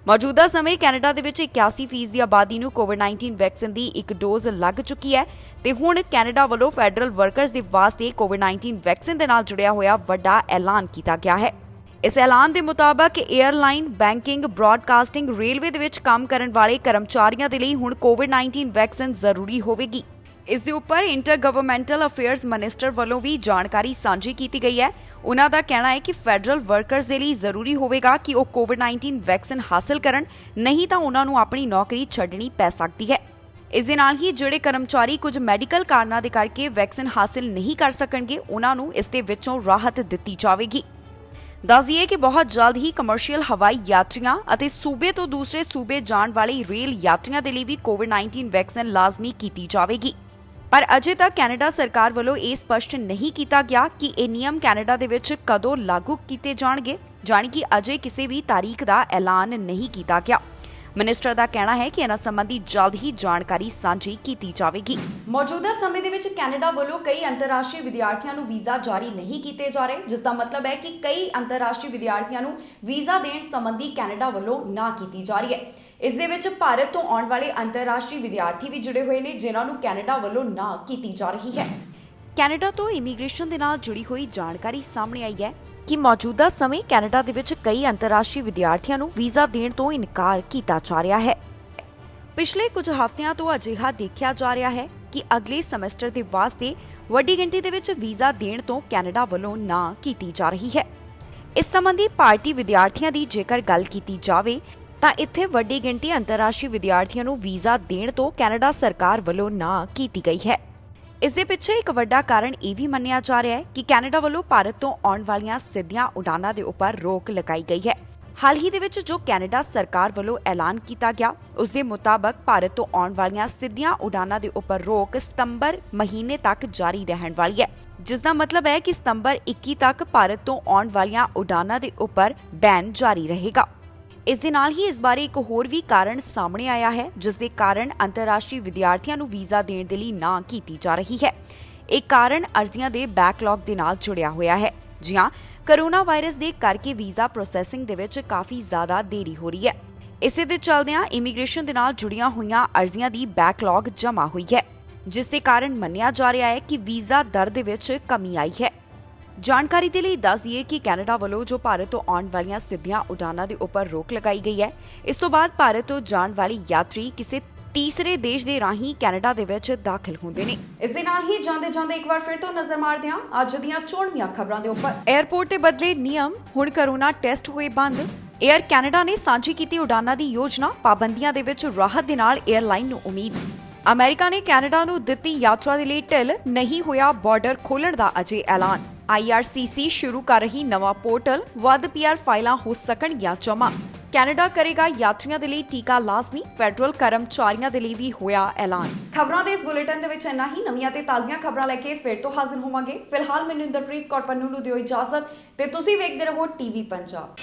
ਮੌਜੂਦਾ ਸਮੇਂ ਕੈਨੇਡਾ ਦੇ ਵਿੱਚ 81% ਦੀ ਆਬਾਦੀ ਨੂੰ ਕੋਵਿਡ-19 ਵੈਕਸੀਨ ਦੀ ਇੱਕ ਡੋਜ਼ ਲੱਗ ਚੁੱਕੀ ਹੈ ਤੇ ਹੁਣ ਕੈਨੇਡਾ ਵੱਲੋਂ ਫੈਡਰਲ ਵਰਕਰਸ ਦੇ ਵਾਸਤੇ ਕੋਵਿਡ-19 ਵੈਕਸੀਨ ਦੇ ਨਾਲ ਜੁੜਿਆ ਹੋਇਆ ਵੱਡਾ ਐਲਾਨ ਕੀਤਾ ਗਿਆ ਹੈ। ਇਸ ਐਲਾਨ ਦੇ ਮੁਤਾਬਕ 에ਅਰਲਾਈਨ, ਬੈਂਕਿੰਗ, ਬ੍ਰਾਡਕਾਸਟਿੰਗ, ਰੇਲਵੇ ਦੇ ਵਿੱਚ ਕੰਮ ਕਰਨ ਵਾਲੇ ਕਰਮਚਾਰੀਆਂ ਦੇ ਲਈ ਹੁਣ ਕੋਵਿਡ-19 ਵੈਕਸੀਨ ਜ਼ਰੂਰੀ ਹੋਵੇਗੀ। ਇਸ ਦੇ ਉੱਪਰ ਇੰਟਰ ਗਵਰਨਮੈਂਟਲ ਅਫੇਅਰਸ ਮਿਨਿਸਟਰ ਵੱਲੋਂ ਵੀ ਜਾਣਕਾਰੀ ਸਾਂਝੀ ਕੀਤੀ ਗਈ ਹੈ। ਉਹਨਾਂ ਦਾ ਕਹਿਣਾ ਹੈ ਕਿ ਫੈਡਰਲ ਵਰਕਰਸ ਦੇ ਲਈ ਜ਼ਰੂਰੀ ਹੋਵੇਗਾ ਕਿ ਉਹ ਕੋਵਿਡ-19 ਵੈਕਸੀਨ ਹਾਸਲ ਕਰਨ, ਨਹੀਂ ਤਾਂ ਉਹਨਾਂ ਨੂੰ ਆਪਣੀ ਨੌਕਰੀ ਛੱਡਣੀ ਪੈ ਸਕਦੀ ਹੈ। ਇਸ ਦੇ ਨਾਲ ਹੀ ਜਿਹੜੇ ਕਰਮਚਾਰੀ ਕੁਝ ਮੈਡੀਕਲ ਕਾਰਨਾਂ ਦੇ ਕਰਕੇ ਵੈਕਸੀਨ ਹਾਸਲ ਨਹੀਂ ਕਰ ਸਕਣਗੇ, ਉਹਨਾਂ ਨੂੰ ਇਸ ਦੇ ਵਿੱਚੋਂ ਰਾਹਤ ਦਿੱਤੀ ਜਾਵੇਗੀ। ਦੱਸ ਦਈਏ ਕਿ ਬਹੁਤ ਜਲਦ ਹੀ ਕਮਰਸ਼ੀਅਲ ਹਵਾਈ ਯਾਤਰੀਆਂ ਅਤੇ ਸੂਬੇ ਤੋਂ ਦੂਸਰੇ ਸੂਬੇ ਜਾਣ ਵਾਲੇ ਰੇਲ ਯਾਤਰੀਆਂ ਦੇ ਲਈ ਵੀ ਕੋਵਿਡ-19 ਵੈਕਸੀਨ ਲਾਜ਼ਮੀ ਕੀਤੀ ਜਾਵੇਗੀ। ਪਰ ਅਜੇ ਤੱਕ ਕੈਨੇਡਾ ਸਰਕਾਰ ਵੱਲੋਂ ਇਹ ਸਪਸ਼ਟ ਨਹੀਂ ਕੀਤਾ ਗਿਆ ਕਿ ਇਹ ਨਿਯਮ ਕੈਨੇਡਾ ਦੇ ਵਿੱਚ ਕਦੋਂ ਲਾਗੂ ਕੀਤੇ ਜਾਣਗੇ, ਜਾਣੀ ਕਿ ਅਜੇ ਕਿਸੇ ਵੀ ਤਾਰੀਖ ਦਾ ਐਲਾਨ ਨਹੀਂ ਕੀਤਾ ਗਿਆ। ਮਿਨਿਸਟਰ ਦਾ ਕਹਿਣਾ ਹੈ ਕਿ ਇਹਨਾਂ ਸੰਬੰਧੀ ਜਲਦ ਹੀ ਜਾਣਕਾਰੀ ਸਾਂਝੀ ਕੀਤੀ ਜਾਵੇਗੀ। ਮੌਜੂਦਾ ਸਮੇਂ ਦੇ ਵਿੱਚ ਕੈਨੇਡਾ ਵੱਲੋਂ ਕਈ ਅੰਤਰਰਾਸ਼ਟਰੀ ਵਿਦਿਆਰਥੀਆਂ ਨੂੰ ਵੀਜ਼ਾ ਜਾਰੀ ਨਹੀਂ ਕੀਤੇ ਜਾ ਰਹੇ, ਜਿਸ ਦਾ ਮਤਲਬ ਹੈ ਕਿ ਕਈ ਅੰਤਰਰਾਸ਼ਟਰੀ ਵਿਦਿਆਰਥੀਆਂ ਨੂੰ ਵੀਜ਼ਾ ਦੇਣ ਸੰਬੰਧੀ ਕੈਨੇਡਾ ਵੱਲੋਂ ਨਾ ਕੀਤੀ ਜਾ ਰਹੀ ਹੈ। ਇਸ ਦੇ ਵਿੱਚ ਭਾਰਤ ਤੋਂ ਆਉਣ ਵਾਲੇ ਅੰਤਰਰਾਸ਼ਟਰੀ ਵਿਦਿਆਰਥੀ ਵੀ ਜੁੜੇ ਹੋਏ ਨੇ, ਜਿਨ੍ਹਾਂ ਨੂੰ ਕੈਨੇਡਾ ਵੱਲੋਂ ਨਾ ਕੀਤੀ ਜਾ ਰਹੀ ਹੈ। ਕੈਨੇਡਾ ਤੋਂ ਇਮੀਗ੍ਰੇਸ਼ਨ ਦੇ ਨਾਲ ਜੁੜੀ ਹੋਈ ਜਾਣਕਾਰੀ ਸਾਹਮਣੇ ਆਈ ਹੈ ਕਿ ਮੌਜੂਦਾ ਸਮੇਂ ਕੈਨੇਡਾ ਦੇ ਵਿੱਚ ਕਈ ਅੰਤਰਰਾਸ਼ਟਰੀ ਵਿਦਿਆਰਥੀਆਂ ਨੂੰ ਵੀਜ਼ਾ ਦੇਣ ਤੋਂ ਇਨਕਾਰ ਕੀਤਾ ਜਾ ਰਿਹਾ ਹੈ। ਪਿਛਲੇ ਕੁਝ ਹਫ਼ਤਿਆਂ ਤੋਂ ਅਜਿਹਾ ਦੇਖਿਆ ਜਾ ਰਿਹਾ ਹੈ ਕਿ ਅਗਲੇ ਸਮੈਸਟਰ ਦੇ ਵਾਸਤੇ ਵੱਡੀ ਗਿਣਤੀ ਦੇ ਵਿੱਚ ਵੀਜ਼ਾ ਦੇਣ ਤੋਂ ਕੈਨੇਡਾ ਵੱਲੋਂ ਨਾ ਕੀਤੀ ਜਾ ਰਹੀ ਹੈ। ਇਸ ਸੰਬੰਧੀ ਭਾਰਤੀ ਵਿਦਿਆਰਥੀਆਂ ਦੀ ਜੇਕਰ ਗੱਲ ਕੀਤੀ ਜਾਵੇ ਤਾਂ ਇੱਥੇ ਵੱਡੀ ਗਿਣਤੀ ਅੰਤਰਰਾਸ਼ਟਰੀ ਵਿਦਿਆਰਥੀਆਂ ਨੂੰ ਵੀਜ਼ਾ ਦੇਣ ਤੋਂ ਕੈਨੇਡਾ ਸਰਕਾਰ ਵੱਲੋਂ ਨਾ ਕੀਤੀ ਗਈ ਹੈ। ਇਸ ਦੇ ਪਿੱਛੇ ਇੱਕ ਵੱਡਾ ਕਾਰਨ ਇਹ ਵੀ ਮੰਨਿਆ ਜਾ ਰਿਹਾ ਹੈ ਕਿ ਕੈਨੇਡਾ ਵੱਲੋਂ ਭਾਰਤ ਤੋਂ ਆਉਣ ਵਾਲੀਆਂ ਸਿੱਧੀਆਂ ਉਡਾਨਾਂ ਦੇ ਉੱਪਰ ਰੋਕ ਲਗਾਈ ਗਈ ਹੈ। ਹਾਲ ਹੀ ਦੇ ਵਿੱਚ ਜੋ ਕੈਨੇਡਾ ਸਰਕਾਰ ਵੱਲੋਂ ਐਲਾਨ ਕੀਤਾ ਗਿਆ, ਉਸ ਦੇ ਮੁਤਾਬਕ ਭਾਰਤ ਤੋਂ ਆਉਣ ਵਾਲੀਆਂ ਸਿੱਧੀਆਂ ਉਡਾਨਾਂ ਦੇ ਉੱਪਰ ਰੋਕ ਸਤੰਬਰ ਮਹੀਨੇ ਤੱਕ ਜਾਰੀ ਰਹਿਣ ਵਾਲੀ ਹੈ, ਜਿਸ ਦਾ ਮਤਲਬ ਹੈ ਕਿ ਸਤੰਬਰ 21 ਤੱਕ ਭਾਰਤ ਤੋਂ ਆਉਣ ਵਾਲੀਆਂ ਉਡਾਨਾਂ ਦੇ ਉੱਪਰ ਬੈਨ ਜਾਰੀ ਰਹੇਗਾ। ਇਸ ਦੇ ਨਾਲ ਹੀ ਇਸ ਬਾਰੇ ਇੱਕ ਹੋਰ ਵੀ ਕਾਰਨ ਸਾਹਮਣੇ ਆਇਆ ਹੈ, ਜਿਸ ਦੇ ਕਾਰਨ ਅੰਤਰਰਾਸ਼ਟਰੀ ਵਿਦਿਆਰਥੀਆਂ ਨੂੰ ਵੀਜ਼ਾ ਦੇਣ ਦੇ ਲਈ ਨਾ ਕੀਤੀ ਜਾ ਰਹੀ ਹੈ। ਇਹ ਕਾਰਨ ਅਰਜ਼ੀਆਂ ਦੇ ਬੈਕਲੌਗ ਦੇ ਨਾਲ ਜੁੜਿਆ ਹੋਇਆ ਹੈ। ਜੀ ਹਾਂ, ਕੋਰੋਨਾ ਵਾਇਰਸ ਦੇ ਕਰਕੇ ਵੀਜ਼ਾ ਪ੍ਰੋਸੈਸਿੰਗ ਦੇ ਵਿੱਚ ਕਾਫੀ ਜ਼ਿਆਦਾ ਦੇਰੀ ਹੋ ਰਹੀ ਹੈ। ਇਸੇ ਦੇ ਚੱਲਦਿਆਂ ਇਮੀਗ੍ਰੇਸ਼ਨ ਦੇ ਨਾਲ ਜੁੜੀਆਂ ਹੋਈਆਂ ਅਰਜ਼ੀਆਂ ਦੀ ਬੈਕਲੌਗ ਜਮ੍ਹਾਂ ਹੋਈ ਹੈ, ਜਿਸ ਦੇ ਕਾਰਨ ਮੰਨਿਆ ਜਾ ਰਿਹਾ ਹੈ ਕਿ ਵੀਜ਼ਾ ਦਰ ਦੇ ਵਿੱਚ ਕਮੀ ਆਈ ਹੈ। ਜਾਣਕਾਰੀ ਦੇ ਲਈ ਦੱਸ ਦਈਏ ਕਿ ਕੈਨੇਡਾ ਵੱਲੋਂ ਜੋ ਭਾਰਤ ਤੋਂ ਆਉਣ ਵਾਲੀਆਂ ਸਿੱਧੀਆਂ ਉਡਾਨਾਂ ਦੇ ਉੱਪਰ ਰੋਕ ਲਗਾਈ ਗਈ ਹੈ, ਇਸ ਤੋਂ ਬਾਅਦ ਭਾਰਤ ਤੋਂ ਜਾਣ ਵਾਲੇ ਯਾਤਰੀ ਕਿਸੇ ਤੀਸਰੇ ਦੇਸ਼ ਦੇ ਰਾਹੀਂ ਕੈਨੇਡਾ ਦੇ ਵਿੱਚ ਦਾਖਲ ਹੁੰਦੇ ਨੇ। ਇਸ ਦੇ ਨਾਲ ਹੀ ਜਾਂਦੇ ਇੱਕ ਵਾਰ ਫਿਰ ਤੋਂ ਨਜ਼ਰ ਮਾਰਦੇ ਹਾਂ ਅੱਜ ਦੀਆਂ ਚੋਣਵੀਆਂ ਖਬਰਾਂ ਦੇ ਉੱਪਰ। 에ਅਰਪੋਰਟ ਤੇ ਬਦਲੇ ਨਿਯਮ, ਹੁਣ ਕੋਰੋਨਾ ਟੈਸਟ ਹੋਏ ਬੰਦ। 에ਅਰ ਕੈਨੇਡਾ ਨੇ ਸਾਂਝੀ ਕੀਤੀ ਉਡਾਨਾਂ ਦੀ ਯੋਜਨਾ, ਪਾਬੰਦੀਆਂ ਦੇ ਵਿੱਚ ਰਾਹਤ ਦੇ ਨਾਲ 에ਅਰਲਾਈਨ ਨੂੰ ਉਮੀਦ। ਅਮਰੀਕਾ ਨੇ ਕੈਨੇਡਾ ਨੂੰ ਦਿੱਤੀ ਯਾਤਰਾ ਦੇ ਲਈ ਢਿੱਲ, ਨਹੀਂ ਹੋਇਆ ਬਾਰਡਰ ਖੋਲ੍ਹਣ ਦਾ ਅਜੇ ਐਲਾਨ। IRCC ਸ਼ੁਰੂ ਕਰ ਰਹੀ ਨਵਾਂ ਪੋਰਟਲ, ਵੱਧ PR ਫਾਈਲਾਂ ਹੋ ਸਕਣਗੀਆਂ ਜਮ੍ਹਾਂ। ਕੈਨੇਡਾ ਕਰੇਗਾ ਯਾਤਰੀਆਂ ਦੇ ਲਈ ਟੀਕਾ ਲਾਜ਼ਮੀ, ਫੈਡਰਲ ਕਰਮਚਾਰੀਆਂ ਦੇ ਲਈ ਵੀ ਹੋਇਆ ਐਲਾਨ। ਖਬਰਾਂ ਦੇ ਇਸ ਬੁਲੇਟਿਨ ਦੇ ਵਿੱਚ ਇੰਨਾ ਹੀ। ਨਵੀਆਂ ਤੇ ਤਾਜ਼ੀਆਂ ਖਬਰਾਂ ਲੈ ਕੇ ਫਿਰ ਤੋਂ ਹਾਜ਼ਰ ਹੋਵਾਂਗੇ। ਫਿਲਹਾਲ ਮੈਨੂੰ ਇੰਦਰਪ੍ਰੀਤ ਕੌਰ ਪੰਨੂ ਨੂੰ ਦਿਓ ਇਜਾਜ਼ਤ ਤੇ ਤੁਸੀਂ ਵੇਖਦੇ ਰਹੋ TV ਪੰਜਾਬ।